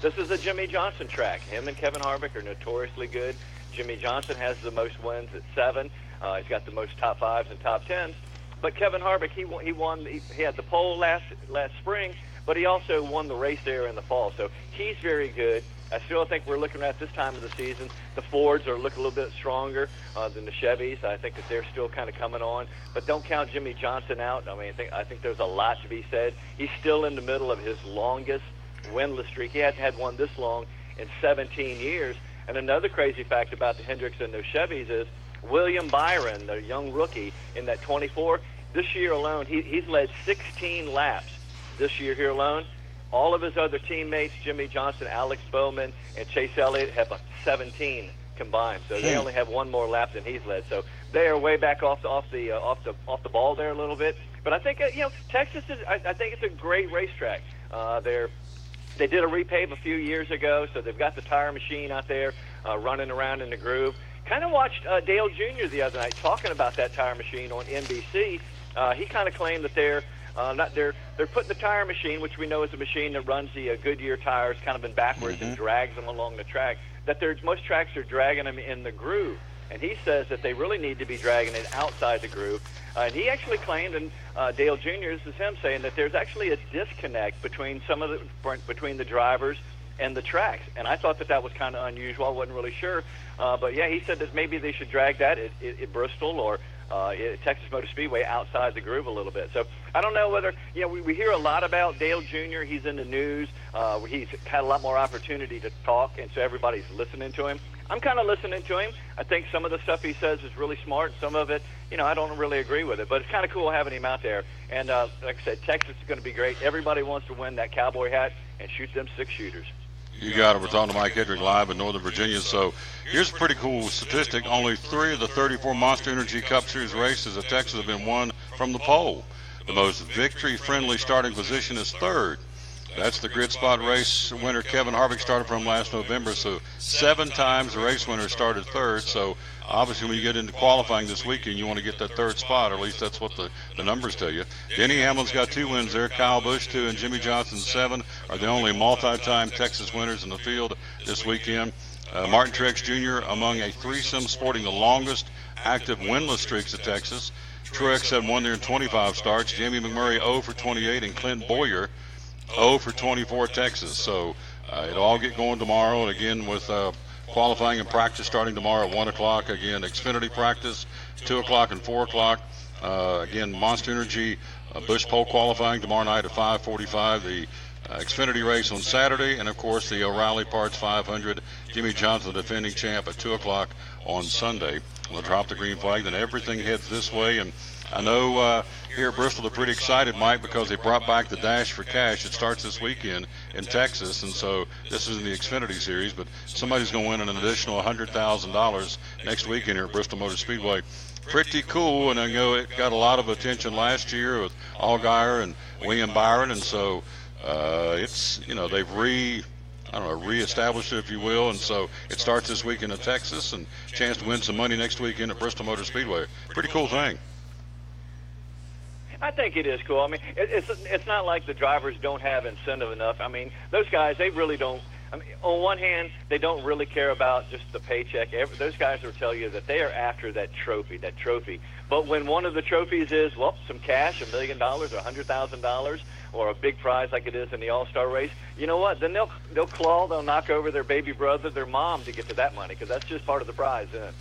Speaker 11: This is a Jimmy Johnson track. Him and Kevin Harvick are notoriously good. Jimmy Johnson has the most wins at 7. He's got the most top 5s and top 10s. But Kevin Harvick, he had the pole last spring, but he also won the race there in the fall. So he's very good. I still think we're looking at this time of the season, the Fords are looking a little bit stronger than the Chevys. I think that they're still kind of coming on. But don't count Jimmy Johnson out. I mean, I think there's a lot to be said. He's still in the middle of his longest winless streak. He hasn't had one this long in 17 years. And another crazy fact about the Hendricks and those Chevys is William Byron, the young rookie in that 24, this year alone, he's led 16 laps this year here alone. All of his other teammates, Jimmy Johnson, Alex Bowman, and Chase Elliott, have 17 combined. So they only have one more lap than he's led. So they are way back off the ball there a little bit. But I think Texas is. I think it's a great racetrack. They did a repave a few years ago, so they've got the tire machine out there running around in the groove. Kind of watched Dale Jr. the other night talking about that tire machine on NBC. He kind of claimed that they're putting the tire machine, which we know is a machine that runs the Goodyear tires kind of in backwards and drags them along the track, that most tracks are dragging them in the groove. And he says that they really need to be dragging it outside the groove. And he actually claimed, and Dale Jr., this is him saying, that there's actually a disconnect between between the drivers and the tracks. And I thought that was kind of unusual. I wasn't really sure. But, yeah, he said that maybe they should drag that at Bristol or Texas Motor Speedway outside the groove a little bit. So I don't know whether, we hear a lot about Dale Jr. He's in the news. He's had a lot more opportunity to talk, and so everybody's listening to him. I'm kind of listening to him. I think some of the stuff he says is really smart. Some of it, I don't really agree with it. But it's kind of cool having him out there. And like I said, Texas is going to be great. Everybody wants to win that cowboy hat and shoot them 6-shooters.
Speaker 1: You got it. We're talking to Mike Hedrick live in Northern Virginia. So here's a pretty cool statistic. Only 3 of the 34 Monster Energy Cup Series races at Texas have been won from the pole. The most victory-friendly starting position is third. That's the grid spot race winner Kevin Harvick started from last November. So 7 times the race winner started third. So obviously when you get into qualifying this weekend, you want to get that third spot, or at least that's what the numbers tell you. Denny Hamlin's got 2 wins there. Kyle Busch 2 and Jimmy Johnson 7 are the only multi-time Texas winners in the field this weekend. Martin Truex Jr. among a threesome sporting the longest active winless streaks at Texas. Truex had won there in 25 starts. Jamie McMurray 0 for 28 and Clint Boyer 0 for 24 Texas. So it'll all get going tomorrow, and again with qualifying and practice starting tomorrow at 1 o'clock. Again, Xfinity practice 2 o'clock and 4 o'clock. Again, Monster Energy Busch Pole qualifying tomorrow night at 5:45. The Xfinity race on Saturday, and of course the O'Reilly Parts 500. Jimmy Johnson, the defending champ, at 2 o'clock on Sunday. We'll drop the green flag, then everything heads this way. And I know here at Bristol they're pretty excited, Mike, because they brought back the Dash for Cash. It starts this weekend in Texas, and so this is in the Xfinity Series, but somebody's going to win an additional $100,000 next weekend here at Bristol Motor Speedway. Pretty cool, and I know it got a lot of attention last year with Allgaier and William Byron, and so it's, they've reestablished it, if you will, and so it starts this weekend in Texas, and chance to win some money next weekend at Bristol Motor Speedway. Pretty cool thing.
Speaker 11: I think it is cool. I mean, it's not like the drivers don't have incentive enough. I mean, those guys, they really don't. I mean, on one hand, they don't really care about just the paycheck. Those guys will tell you that they are after that trophy. But when one of the trophies is, some cash, $1 million or $100,000, or a big prize like it is in the All-Star race, you know what? Then they'll knock over their baby brother, their mom, to get to that money, because that's just part of the prize, isn't it?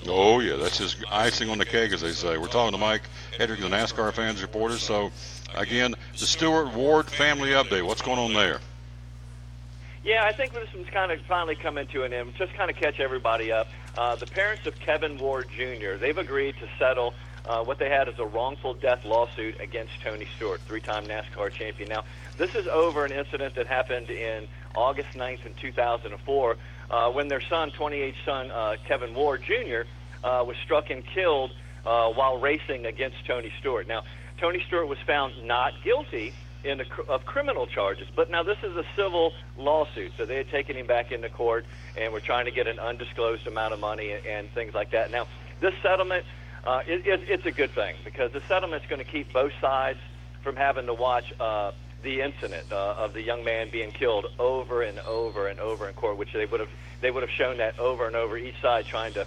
Speaker 1: Oh, yeah, that's just icing on the cake, as they say. We're talking to Mike Hedrick, the NASCAR Fans Reporter. So, again, the Stewart Ward family update. What's going on there?
Speaker 11: Yeah, I think this one's kind of finally coming to an end. Just kind of catch everybody up. The parents of Kevin Ward Jr., they've agreed to settle what they had as a wrongful death lawsuit against Tony Stewart, 3-time NASCAR champion. Now, this is over an incident that happened in August 9th in 2004 when their son, 28 son, Kevin Ward Jr., was struck and killed while racing against Tony Stewart. Now, Tony Stewart was found not guilty of criminal charges, but now this is a civil lawsuit, so they had taken him back into court and were trying to get an undisclosed amount of money and things like that. Now, this settlement, it's a good thing, because the settlement's going to keep both sides from having to watch the incident of the young man being killed over and over and over in court, which they would have shown that over and over, each side trying to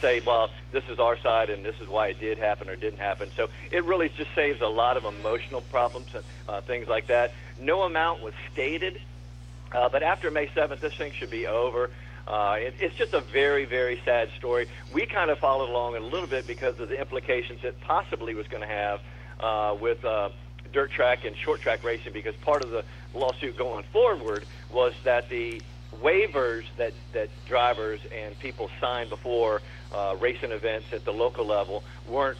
Speaker 11: say, well, this is our side and this is why it did happen or didn't happen. So it really just saves a lot of emotional problems and things like that. No amount was stated, but after May 7th, this thing should be over. It's just a very, very sad story. We kind of followed along a little bit because of the implications it possibly was going to have with dirt track and short track racing, because part of the lawsuit going forward was that the waivers that drivers and people signed before racing events at the local level weren't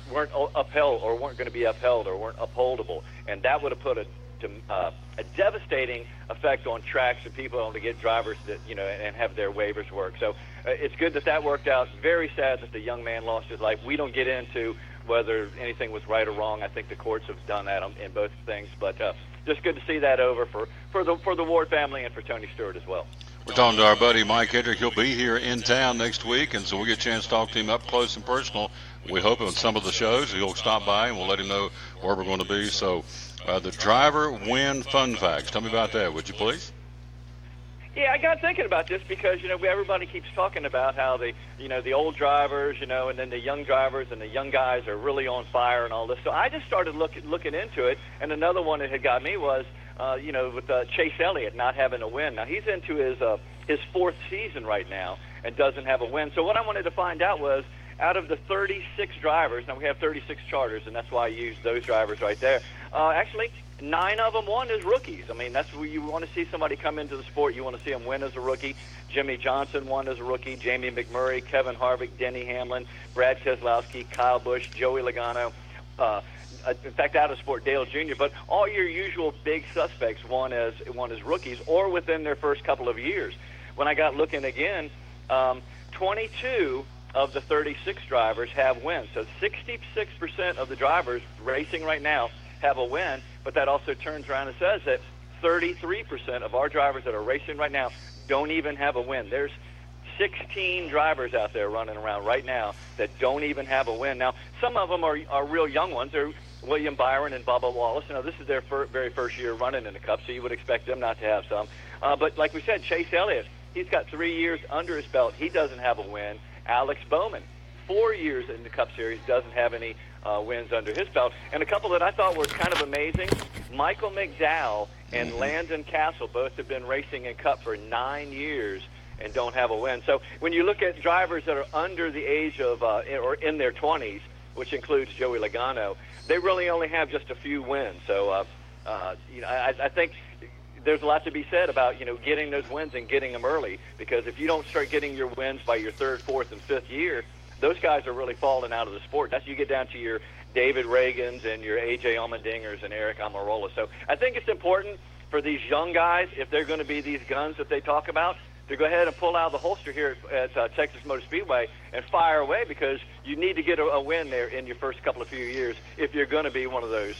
Speaker 11: upheld, or weren't going to be upheld, or weren't upholdable, and that would have put a devastating effect on tracks and people to get drivers that and have their waivers work. So it's good that worked out. Very sad that the young man lost his life. We don't get into whether anything was right or wrong. I think the courts have done that in both things, but just good to see that over for the Ward family and for Tony Stewart as well.
Speaker 1: We're talking to our buddy Mike Hedrick. He'll be here in town next week, and so we'll get a chance to talk to him up close and personal. We hope on some of the shows he'll stop by, and we'll let him know where we're going to be. So the driver win fun facts. Tell me about that, would you please?
Speaker 11: Yeah, I got thinking about this because everybody keeps talking about how the old drivers, and then the young drivers and the young guys are really on fire and all this. So I just started looking into it, and another one that had got me was with Chase Elliott not having a win. Now he's into his fourth season right now and doesn't have a win. So what I wanted to find out was, out of the 36 drivers, now we have 36 charters, and that's why I used those drivers right there. Actually, 9 of them won as rookies. I mean, that's where you want to see somebody come into the sport. You want to see them win as a rookie. Jimmy Johnson won as a rookie. Jamie McMurray, Kevin Harvick, Denny Hamlin, Brad Keselowski, Kyle Busch, Joey Logano. In fact, out of sport, Dale Jr. But all your usual big suspects won as rookies or within their first couple of years. When I got looking again, 22 of the 36 drivers have wins. So 66% of the drivers racing right now have a win, but that also turns around and says that 33% of our drivers that are racing right now don't even have a win. There's 16 drivers out there running around right now that don't even have a win. Now, some of them are real young ones. They're William Byron and Bubba Wallace. This is their very first year running in the Cup, so you would expect them not to have some. But like we said, Chase Elliott, he's got 3 years under his belt. He doesn't have a win. Alex Bowman, 4 years in the Cup Series, doesn't have any wins under his belt. And a couple that I thought were kind of amazing, Michael McDowell and Landon Castle both have been racing in Cup for 9 years and don't have a win. So when you look at drivers that are under the age of or in their 20s, which includes Joey Logano, they really only have just a few wins. So I think there's a lot to be said about getting those wins and getting them early, because if you don't start getting your wins by your third, fourth, and fifth year, those guys are really falling out of the sport. That's you get down to your David Reagans and your A.J. Allmendingers and Eric Almirola. So I think it's important for these young guys, if they're going to be these guns that they talk about, to go ahead and pull out the holster here at Texas Motor Speedway and fire away, because you need to get a win there in your first couple of few years if you're going to be one of those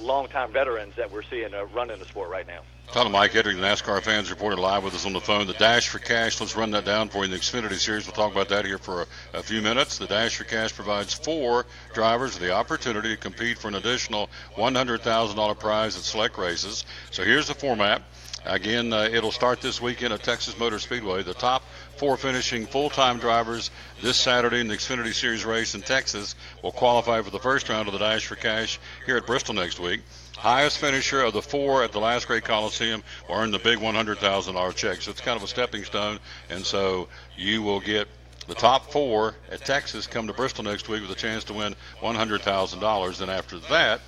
Speaker 11: long-time veterans that we're seeing running the sport right now.
Speaker 1: Talking to Mike Hedrick, the NASCAR fans reported live with us on the phone. The Dash for Cash, let's run that down for you in the Xfinity Series. We'll talk about that here for a few minutes. The Dash for Cash provides 4 drivers the opportunity to compete for an additional $100,000 prize at select races. So here's the format. Again, it'll start this weekend at Texas Motor Speedway. The top 4 finishing full-time drivers this Saturday in the Xfinity Series race in Texas will qualify for the first round of the Dash for Cash here at Bristol next week. Highest finisher of the 4 at the last great Coliseum will earn the big $100,000 check. So it's kind of a stepping stone, and so you will get the top 4 at Texas come to Bristol next week with a chance to win $100,000. And after that,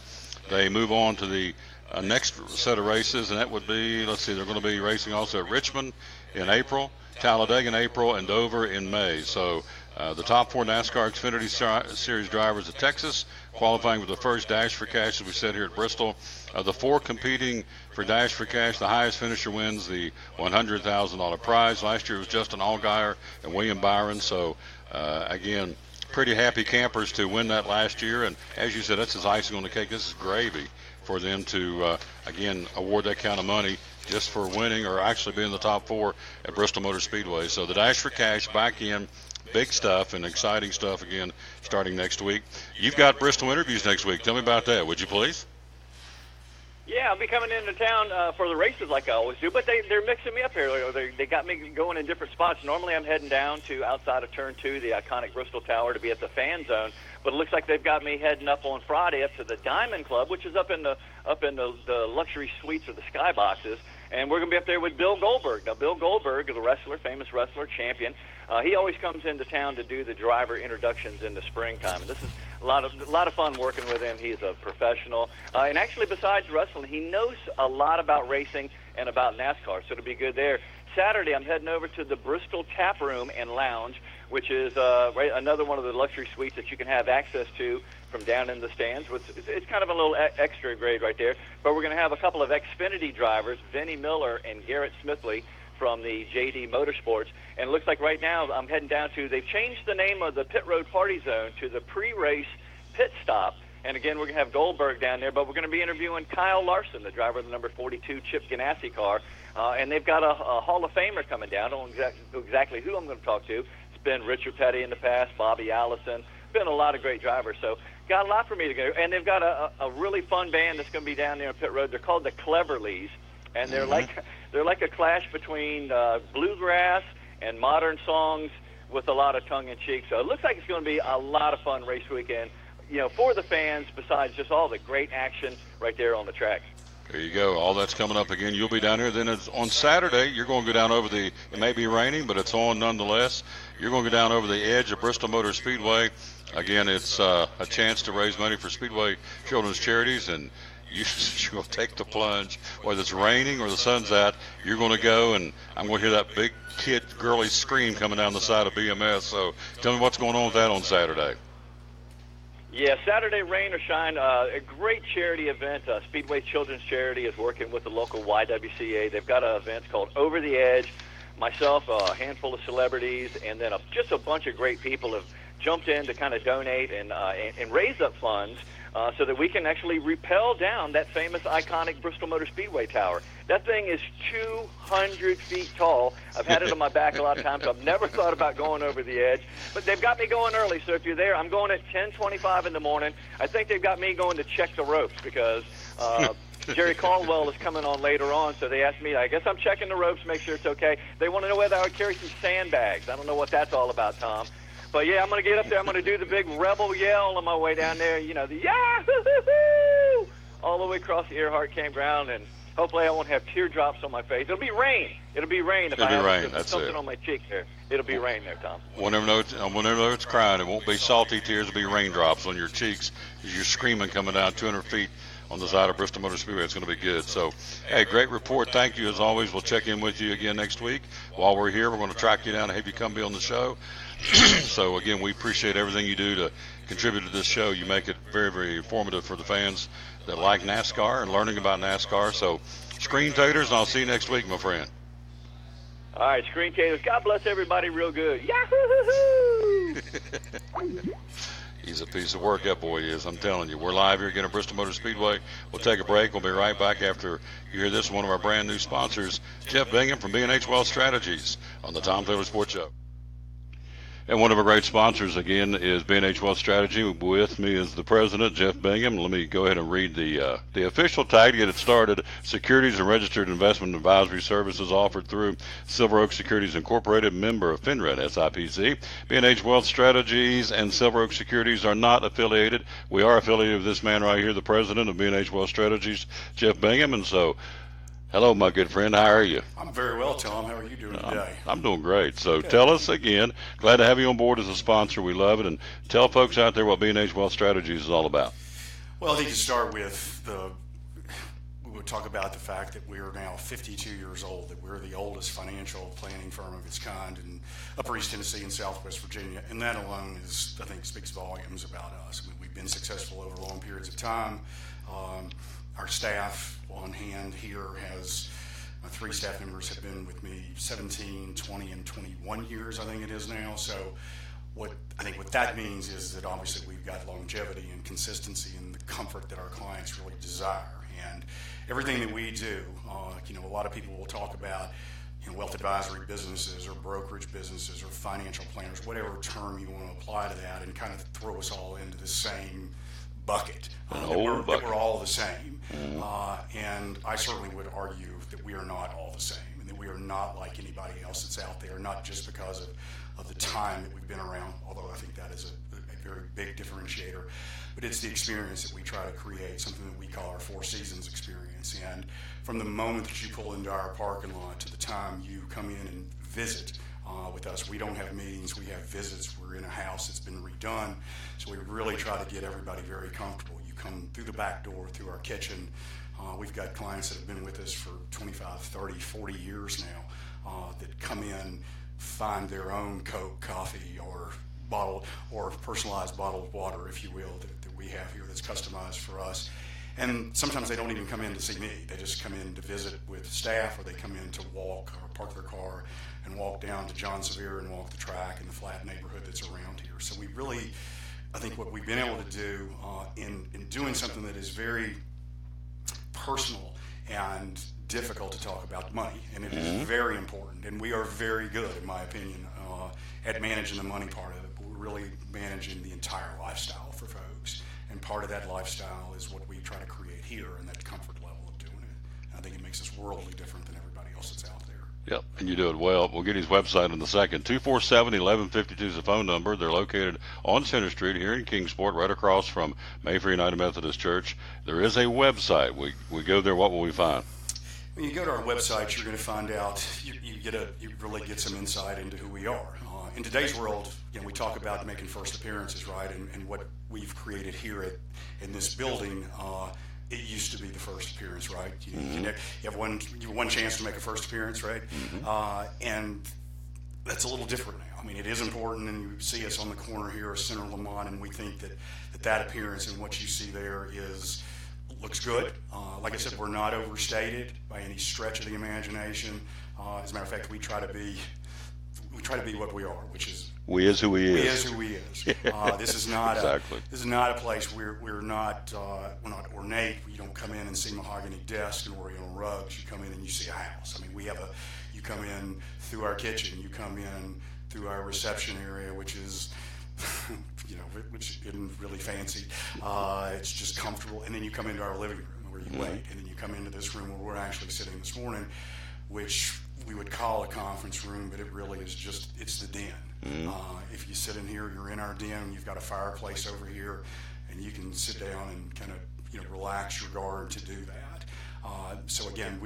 Speaker 1: they move on to the next set of races, and that would be, let's see, they're going to be racing also at Richmond in April, Talladega in April, and Dover in May. So the top 4 NASCAR Xfinity Series drivers at Texas qualifying for the first Dash for Cash, as we said here at Bristol. The 4 competing for Dash for Cash, the highest finisher wins the $100,000 prize. Last year it was Justin Allgaier and William Byron. So, again, pretty happy campers to win that last year. And as you said, that's his icing on the cake. This is gravy for them to, again, award that kind of money just for winning or actually being in the top 4 at Bristol Motor Speedway. So the Dash for Cash back in. Big stuff and exciting stuff again starting next week. You've got Bristol interviews next week. Tell me about that, would you please?
Speaker 11: Yeah, I'll be coming into town for the races like I always do, but they're mixing me up here. They got me going in different spots. Normally I'm heading down to outside of Turn 2, the iconic Bristol Tower, to be at the fan zone, but it looks like they've got me heading up on Friday up to the Diamond Club, which is up in the luxury suites or the skyboxes, and we're going to be up there with Bill Goldberg. Now, Bill Goldberg is a wrestler, famous wrestler, champion. He always comes into town to do the driver introductions in the springtime. And this is a lot of fun working with him. He's a professional. And actually, besides wrestling, he knows a lot about racing and about NASCAR, so it'll be good there. Saturday, I'm heading over to the Bristol Tap Room and Lounge, which is another one of the luxury suites that you can have access to from down in the stands. It's kind of a little extra grade right there. But we're going to have a couple of Xfinity drivers, Vinnie Miller and Garrett Smithley from the JD Motorsports. And it looks like right now I'm heading down to, they've changed the name of the pit road party zone to the pre-race pit stop. And again, we're going to have Goldberg down there, but we're going to be interviewing Kyle Larson, the driver of the number 42 Chip Ganassi car. And they've got a Hall of Famer coming down. I don't know exactly who I'm going to talk to. It's been Richard Petty in the past, Bobby Allison. Been a lot of great drivers. So got a lot for me to go. And they've got a really fun band that's going to be down there on pit road. They're called the Cleverleys, and they're like a clash between bluegrass and modern songs with a lot of tongue-in-cheek. So it looks like it's going to be a lot of fun race weekend, for the fans, besides just all the great action right there on the track.
Speaker 1: There you go. All that's coming up again. You'll be down here. Then it's on Saturday, you're going to go down over it may be raining, but it's on nonetheless. You're going to go down over the edge of Bristol Motor Speedway. Again, it's a chance to raise money for Speedway Children's Charities, and you're going to take the plunge. Whether it's raining or the sun's out, you're going to go, and I'm going to hear that big kid girly scream coming down the side of BMS. So tell me what's going on with that on Saturday.
Speaker 11: Yeah, Saturday, rain or shine, a great charity event. Speedway Children's Charity is working with the local YWCA. They've got an event called Over the Edge. Myself, a handful of celebrities, and then just a bunch of great people have jumped in to kind of donate and raise up funds so that we can actually rappel down that famous, iconic Bristol Motor Speedway tower. That thing is 200 feet tall. I've had it on my back a lot of times. I've never thought about going over the edge, but they've got me going early. So if you're there, I'm going at 10:25 in the morning. I think they've got me going to check the ropes because Jerry Caldwell is coming on later on, so they asked me, I guess I'm checking the ropes, make sure it's okay. They want to know whether I would carry some sandbags. I don't know what that's all about, Tom. But, yeah, I'm going to get up there. I'm going to do the big rebel yell on my way down there, the yahoo all the way across the Earhart Campground, and hopefully I won't have teardrops on my face. It'll be rain. It'll be rain if I have something on my cheek there. It'll be rain there, Tom.
Speaker 1: Whenever it's crying, it won't be salty tears. It'll be raindrops on your cheeks as you're screaming coming down 200 feet on the side of Bristol Motor Speedway. It's going to be good. So, hey, great report. Thank you as always. We'll check in with you again next week. While we're here, we're going to track you down and have you come be on the show. So, again, we appreciate everything you do to contribute to this show. You make it very, very informative for the fans that like NASCAR and learning about NASCAR. So, screen taters, and I'll see you next week, my friend.
Speaker 11: All right, screen taters. God bless everybody real good. Yahoo!
Speaker 1: He's a piece of work, that boy is. I'm telling you. We're live here again at Bristol Motor Speedway. We'll take a break. We'll be right back after you hear this from one of our brand new sponsors, Jeff Bingham from B&H Wealth Strategies on the Tom Taylor Sports Show. And one of our great sponsors, again, is B&H Wealth Strategy. With me is the president, Jeff Bingham. Let me go ahead and read the official tag to get it started. Securities and registered investment advisory services offered through Silver Oak Securities Incorporated, member of FINRA SIPC. B&H Wealth Strategies and Silver Oak Securities are not affiliated. We are affiliated with this man right here, the president of B&H Wealth Strategies, Jeff Bingham. And so, hello, my good friend. How are you?
Speaker 12: I'm very well, Tom. How are you doing today?
Speaker 1: I'm doing great. So tell us again. Glad to have you on board as a sponsor. We love it. And tell folks out there what B&H Wealth Strategies is all about.
Speaker 12: Well, I think to start with, we would talk about the fact that we are now 52 years old, that we're the oldest financial planning firm of its kind in Upper East Tennessee and Southwest Virginia. And that alone is, I think, speaks volumes about us. We've been successful over long periods of time. Our staff on hand here has, my 3 staff members have been with me 17, 20, and 21 years, I think it is now. So what that means is that obviously we've got longevity and consistency and the comfort that our clients really desire. And everything that we do, a lot of people will talk about wealth advisory businesses or brokerage businesses or financial planners, whatever term you want to apply to that, and kind of throw us all into the same bucket. That we're all the same. And I certainly would argue that we are not all the same, and that we are not like anybody else that's out there, not just because of the time that we've been around, although I think that is a very big differentiator, but it's the experience that we try to create, something that we call our 4 seasons experience. And from the moment that you pull into our parking lot to the time you come in and visit with us, we don't have meetings, we have visits. We're in a house that's been redone, so we really try to get everybody very comfortable. You come through the back door, through our kitchen. We've got clients that have been with us for 25, 30, 40 years that come in, find their own Coke, coffee, or bottled or personalized bottled water, if you will, that we have here that's customized for us. And sometimes they don't even come in to see me. They just come in to visit with staff, or they come in to walk or park their car and walk down to John Sevier and walk the track in the flat neighborhood that's around here. So we really, I think what we've been able to do in doing something that is very personal and difficult to talk about money, and it is very important, and we are very good, in my opinion, at managing the money part of it, but we're really managing the entire lifestyle for folks, and part of that lifestyle is what we try to create here, and that comfort level of doing it. And I think it makes us worldly different than everybody else that's out there.
Speaker 1: Yep, and you do it well. We'll get his website in a second. 247-1152 is the phone number. They're located on Center Street here in Kingsport, right across from Mayfair United Methodist Church. There is a website. We go there. What will we find?
Speaker 12: When you go to our website, you're going to find out, you really get some insight into who we are. In today's world, we talk about making first appearances, right? And what we've created here in this building, it used to be the first appearance, right? You have one chance to make a first appearance, right? And that's a little different now. I mean, it is important, and you see us on the corner here of Center Lamont, and we think that appearance and what you see there looks good. Like I said, we're not overstated by any stretch of the imagination. As a matter of fact, we try to be what we are, which is
Speaker 1: we is who he is.
Speaker 12: We is who he is. This is not
Speaker 1: exactly.
Speaker 12: This is not a place we're not ornate. You don't come in and see mahogany desks and Oriental rugs. You come in and you see a house. I mean, you come in through our kitchen. You come in through our reception area, which is which isn't really fancy. It's just comfortable. And then you come into our living room where you wait. And then you come into this room where we're actually sitting this morning, which we would call a conference room, but it really is it's the den. If you sit in here, you're in our den. You've got a fireplace over here, and you can sit down and kind of relax your guard to do that. So again,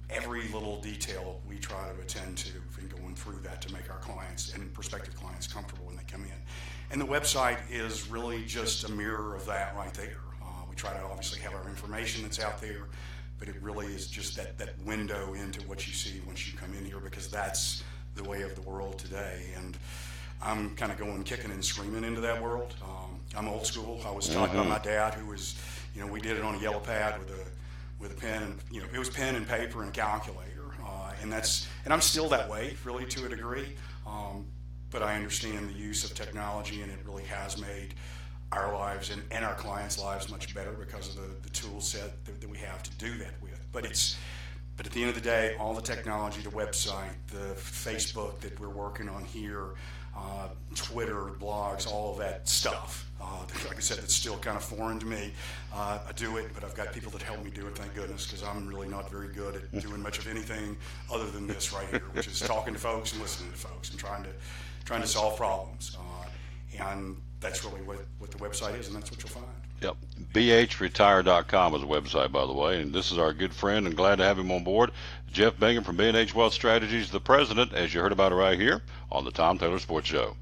Speaker 12: every little detail we try to attend to and going through that to make our clients and prospective clients comfortable when they come in. And the website is really just a mirror of that right there. We try to obviously have our information that's out there, but it really is just that window into what you see once you come in here, because that's the way of the world today. And I'm kind of going kicking and screaming into that world. I'm old school. I was taught by my dad, who was, we did it on a yellow pad with a pen, and it was pen and paper and a calculator. And I'm still that way, really, to a degree. But I understand the use of technology, and it really has made our lives and our clients' lives much better because of the tool set that we have to do that with. But at the end of the day, all the technology, the website, the Facebook that we're working on here, Twitter, blogs, all of that stuff. Like I said, it's still kind of foreign to me. I do it, but I've got people that help me do it, thank goodness, because I'm really not very good at doing much of anything other than this right here, which is talking to folks and listening to folks and trying to solve problems. And that's really what the website is, and that's what you'll find.
Speaker 1: Yep. BHRetire.com is the website, by the way, and this is our good friend, and glad to have him on board, Jeff Bingham from B&H Wealth Strategies, the president, as you heard about it right here on the Tom Taylor Sports Show.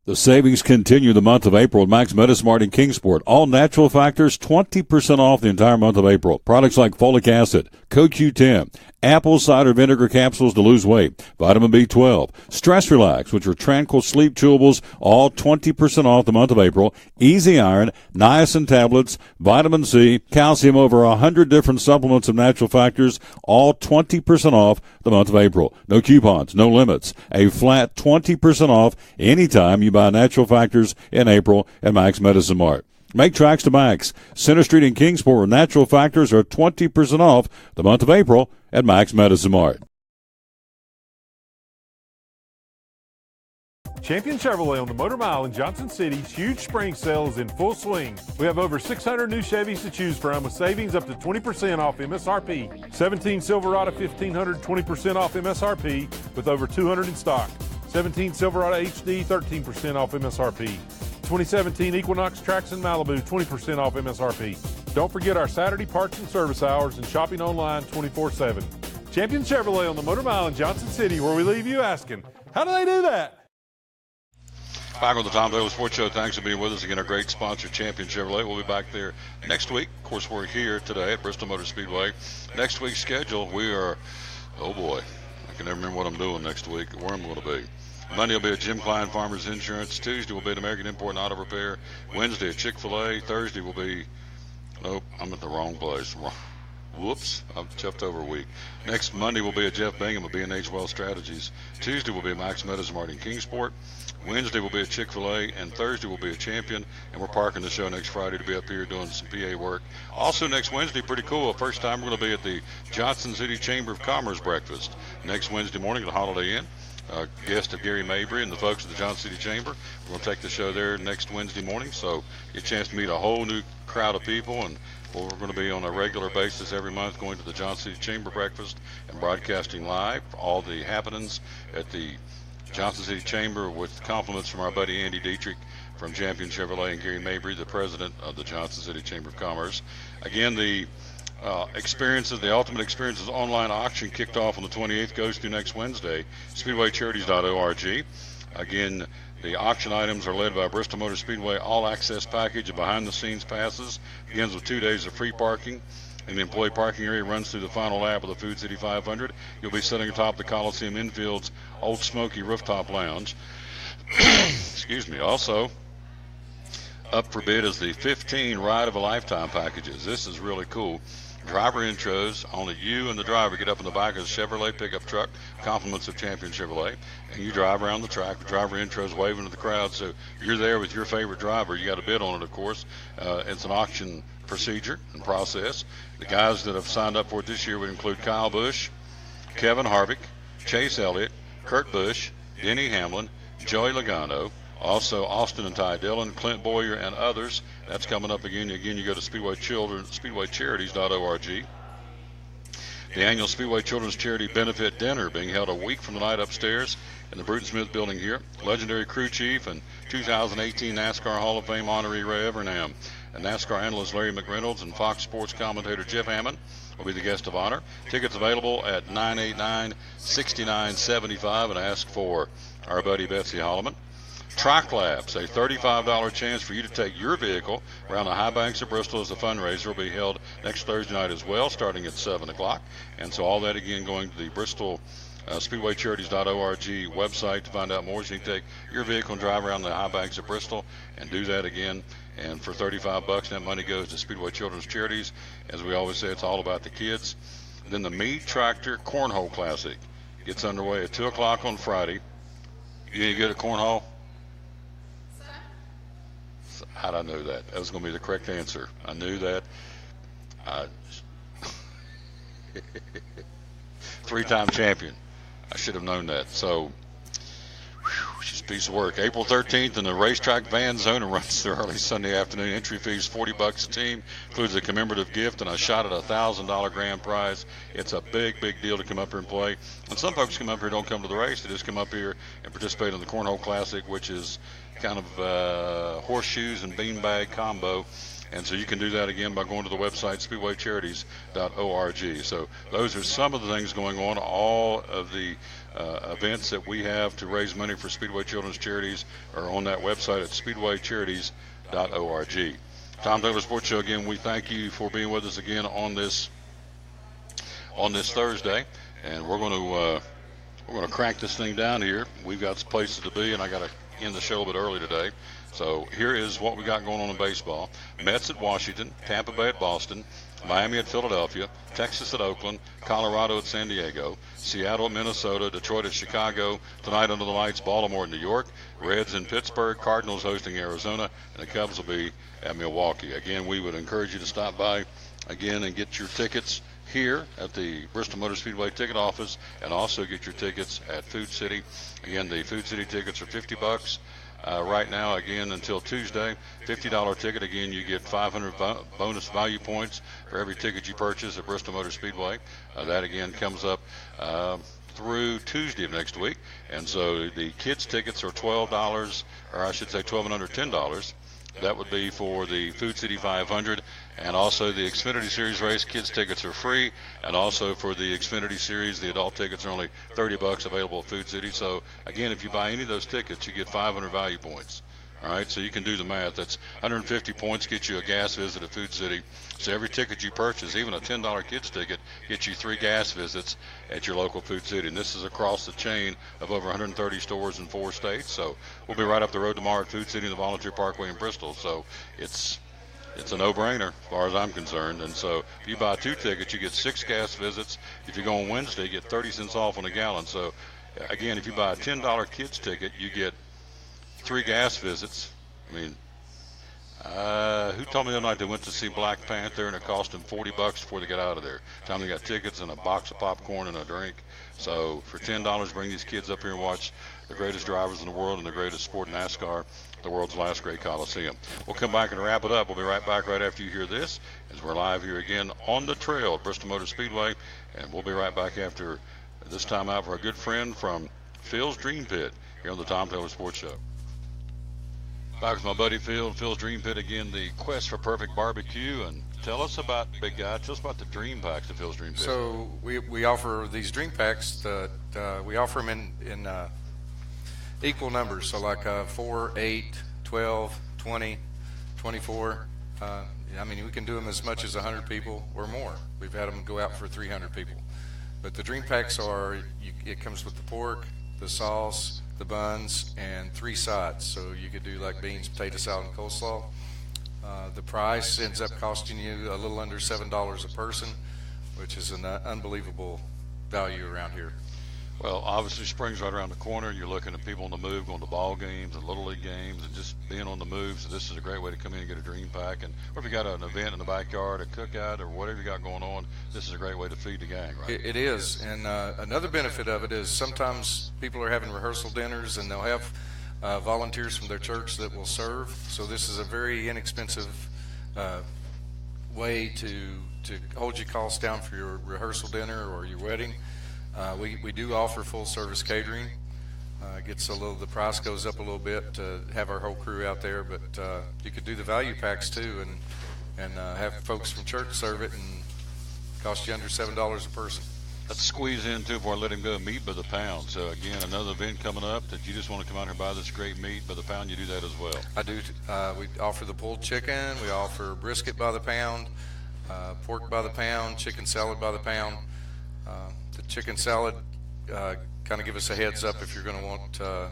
Speaker 4: The savings continue the month of April at Max Medismart in Kingsport. All natural factors, 20% off the entire month of April. Products like folic acid, CoQ10, apple cider vinegar capsules to lose weight, vitamin B12, Stress Relax, which are tranquil sleep chewables, all 20% off the month of April. Easy Iron, niacin tablets, vitamin C, calcium, over 100 different supplements of natural factors, all 20% off the month of April. No coupons, no limits. A flat 20% off anytime you buy natural factors in April at Max Medicine Mart. Make tracks to Max. Center Street in Kingsport, where natural factors are 20% off the month of April at Max Medicine Mart.
Speaker 3: Champion Chevrolet on the Motor Mile in Johnson City's huge spring sale is in full swing. We have over 600 new Chevys to choose from with savings up to 20% off MSRP. 17 Silverado 1500, 20% off MSRP with over 200 in stock. 17 Silverado HD, 13% off MSRP. 2017 Equinox Trax in Malibu, 20% off MSRP. Don't forget our Saturday parts and service hours and shopping online 24/7. Champion Chevrolet on the Motor Mile in Johnson City, where we leave you asking, how do they do that?
Speaker 1: Back on the Tom Taylor Sports Show. Thanks for being with us again. Our great sponsor, Champion Chevrolet. We'll be back there next week. Of course, we're here today at Bristol Motor Speedway. Next week's schedule, we are, oh boy, I can never remember what I'm doing next week, where I'm going to be. Monday will be at Jim Klein Farmers Insurance. Tuesday will be at American Import and Auto Repair. Wednesday at Chick-fil-A. Thursday will be, nope, I'm at the wrong place. Whoops, I've jumped over a week. Next Monday will be at Jeff Bingham of B&H Wealth Strategies. Tuesday will be at Max Meadows Martin Kingsport. Wednesday will be at Chick-fil-A, and Thursday will be at Champion, and we're parking the show next Friday to be up here doing some PA work. Also next Wednesday, pretty cool, first time we're going to be at the Johnson City Chamber of Commerce breakfast. Next Wednesday morning at the Holiday Inn. Guest of Gary Mabry and the folks at the Johnson City Chamber. We're going to take the show there next Wednesday morning, so get a chance to meet a whole new crowd of people, and we're going to be on a regular basis every month going to the Johnson City Chamber breakfast and broadcasting live all the happenings at the Johnson City Chamber with compliments from our buddy Andy Dietrich from Champion Chevrolet and Gary Mabry, the president of the Johnson City Chamber of Commerce. Again, the the Ultimate Experiences online auction kicked off on the 28th, goes through next Wednesday, speedwaycharities.org. Again, the auction items are led by Bristol Motor Speedway all-access package of behind-the-scenes passes. Begins with 2 days of free parking. And the employee parking area runs through the final lap of the Food City 500. You'll be sitting atop the Coliseum Infield's Old Smoky Rooftop Lounge. Excuse me. Also, up for bid is the 15 Ride of a Lifetime packages. This is really cool. Driver intros, only you and the driver get up in the back of the Chevrolet pickup truck, compliments of Champion Chevrolet, and you drive around the track with driver intros waving to the crowd. So you're there with your favorite driver. You got a bid on it, of course. It's an auction procedure and process. The guys that have signed up for it this year would include Kyle Busch, Kevin Harvick, Chase Elliott, Kurt Busch, Denny Hamlin, Joey Logano, also Austin and Ty Dillon, Clint Boyer, and others. That's coming up again. Again, you go to speedwaycharities.org. The annual Speedway Children's Charity Benefit Dinner being held a week from tonight upstairs in the Bruton Smith building here. Legendary crew chief and 2018 NASCAR Hall of Fame honoree Ray Evernham and NASCAR analyst Larry McReynolds and Fox Sports commentator Jeff Hammond will be the guest of honor. Tickets available at 989-6975 and ask for our buddy Betsy Holloman. Track Labs, a $35 chance for you to take your vehicle around the high banks of Bristol as a fundraiser, will be held next Thursday night as well, starting at 7 o'clock. And so all that, again, going to the Bristol speedwaycharities.org website to find out more. So you can take your vehicle and drive around the high banks of Bristol and do that again. And for $35, that money goes to Speedway Children's Charities. As we always say, it's all about the kids. And then the Meade Tractor Cornhole Classic gets underway at 2 o'clock on Friday. You any good at cornhole? How'd I know that? That was going to be the correct answer. I knew that. Three-time champion. I should have known that. So, she's a piece of work. April 13th in the racetrack van zone and runs through early Sunday afternoon. Entry fees $40 a team, includes a commemorative gift and a shot at a $1,000 grand prize. It's a big, big deal to come up here and play. And some folks come up here don't come to the race. They just come up here and participate in the Cornhole Classic, which is kind of horseshoes and beanbag combo. And so you can do that again by going to the website speedwaycharities.org. So those are some of the things going on. All of the events that we have to raise money for Speedway Children's Charities are on that website at speedwaycharities.org. Tom Taylor Sports Show, again, we thank you for being with us again on this Thursday. And we're going to crank this thing down here. We've got some places to be, and I got to end the show a bit early today. So here is what we got going on in baseball. Mets at Washington, Tampa Bay at Boston, Miami at Philadelphia, Texas at Oakland, Colorado at San Diego, Seattle at Minnesota, Detroit at Chicago, tonight under the lights, Baltimore at New York, Reds in Pittsburgh, Cardinals hosting Arizona, and the Cubs will be at Milwaukee. Again, we would encourage you to stop by again and get your tickets here at the Bristol Motor Speedway ticket office, and also get your tickets at Food City. Again, the Food City tickets are $50 right now, again, until Tuesday. $50 ticket. Again, you get 500 bonus value points for every ticket you purchase at Bristol Motor Speedway. That, again, comes up through Tuesday of next week. And so the kids' tickets are $12, or I should say $1,210. That would be for the Food City 500, and also the Xfinity Series race. Kids tickets are free, and also for the Xfinity Series, the adult tickets are only $30 available at Food City. So again, if you buy any of those tickets, you get 500 value points. All right, so you can do the math. That's 150 points gets you a gas visit at Food City. So every ticket you purchase, even a $10 kids ticket, gets you 3 gas visits at your local Food City. And this is across the chain of over 130 stores in 4 states. So we'll be right up the road tomorrow at Food City in the Volunteer Parkway in Bristol. So it's a no-brainer as far as I'm concerned. And so if you buy 2 tickets, you get 6 gas visits. If you go on Wednesday, you get 30 cents off on a gallon. So again, if you buy a $10 kids ticket, you get 3 gas visits. I mean, who told me the other night they went to see Black Panther and it cost them $40 before they got out of there? Time they got tickets and a box of popcorn and a drink. So for $10, bring these kids up here and watch the greatest drivers in the world and the greatest sport, NASCAR, the world's last great Coliseum. We'll come back and wrap it up. We'll be right back right after you hear this, as we're live here again on the trail at Bristol Motor Speedway, and we'll be right back after this time out for a good friend from Phil's Dream Pit here on the Tom Taylor Sports Show. Back with my buddy Phil, Phil's Dream Pit again, the quest for perfect barbecue. And tell us about, big guy, tell us about the dream packs at Phil's Dream Pit.
Speaker 2: So we offer these dream packs that we offer them in equal numbers. So like 4, 8, 12, 20, 24. I mean, we can do them as much as 100 people or more. We've had them go out for 300 people. But the dream packs are, it comes with the pork, the sauce, the buns, and 3 sides. So you could do like beans, potato salad, and coleslaw. The price ends up costing you a little under $7 a person, which is an unbelievable value around here.
Speaker 1: Well, obviously spring's right around the corner. You're looking at people on the move, going to ball games and Little League games and just being on the move. So this is a great way to come in and get a dream pack. And or if you got an event in the backyard, a cookout, or whatever you got going on, this is a great way to feed the gang, right?
Speaker 2: It is. And another benefit of it is sometimes people are having rehearsal dinners and they'll have volunteers from their church that will serve. So this is a very inexpensive way to hold your costs down for your rehearsal dinner or your wedding. We do offer full service catering. The price goes up a little bit to have our whole crew out there, but you could do the value packs too and have folks from church serve it and cost you under $7 a person.
Speaker 1: Let's squeeze in too before I let him go. Meat by the pound. So again, another event coming up that you just want to come out here and buy this great meat by the pound. You do that as well.
Speaker 2: I do. We offer the pulled chicken. We offer brisket by the pound, pork by the pound, chicken salad by the pound. The chicken salad, kind of give us a heads up if you're going to want 4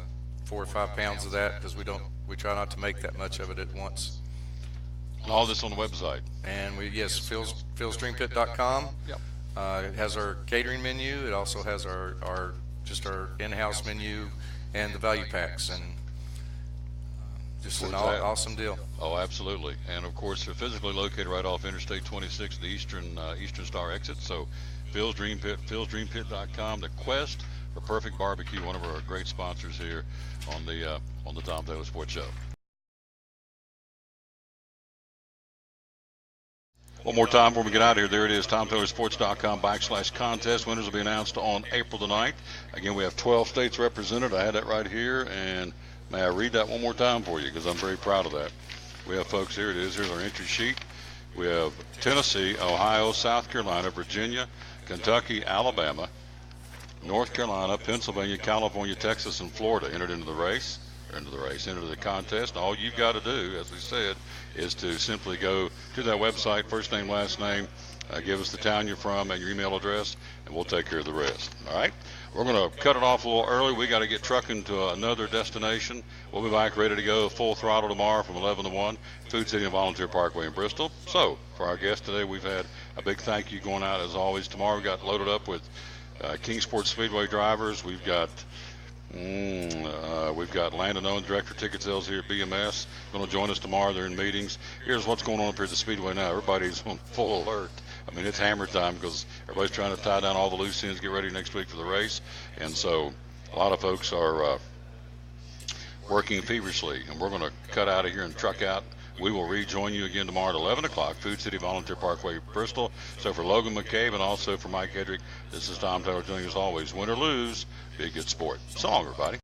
Speaker 2: or 5 pounds of that, because we try not to make that much of it at once.
Speaker 1: And all this on the website.
Speaker 2: And philsdreampit.com.
Speaker 1: Yep.
Speaker 2: It has our catering menu. It also has our in-house menu and the value packs, and just an awesome deal.
Speaker 1: Oh, absolutely. And of course, they're physically located right off Interstate 26, the Eastern Star exit. So Phil's Dream Pit, philsdreampit.com, the quest for perfect barbecue, one of our great sponsors here on the Tom Taylor Sports Show. One more time before we get out of here. There it is, TomTaylorSports.com/contest. Winners will be announced on April the 9th. Again, we have 12 states represented. I had that right here, and may I read that one more time for you, because I'm very proud of that. We have folks, here it is. Here's our entry sheet. We have Tennessee, Ohio, South Carolina, Virginia, Kentucky, Alabama, North Carolina, Pennsylvania, California, Texas, and Florida entered into the race. Into the contest. All you've got to do, as we said, is to simply go to that website, first name, last name, give us the town you're from and your email address, and we'll take care of the rest. All right? We're going to cut it off a little early. We got to get trucking to another destination. We'll be back ready to go full throttle tomorrow from 11 to 1, Food City and Volunteer Parkway in Bristol. So, for our guest today, we've had a big thank you going out as always. Tomorrow we got loaded up with Kingsport Speedway drivers. We've got Landon Owen, Director of Ticket Sales here at BMS, going to join us tomorrow. They're in meetings. Here's what's going on up here at the Speedway now. Everybody's on full alert. I mean, it's hammer time because everybody's trying to tie down all the loose ends, get ready next week for the race. And so a lot of folks are working feverishly, and we're going to cut out of here and truck out. We will rejoin you again tomorrow at 11 o'clock, Food City Volunteer Parkway, Bristol. So for Logan McCabe and also for Mike Hedrick, this is Tom Taylor doing as always. Win or lose, be a good sport. So long, everybody.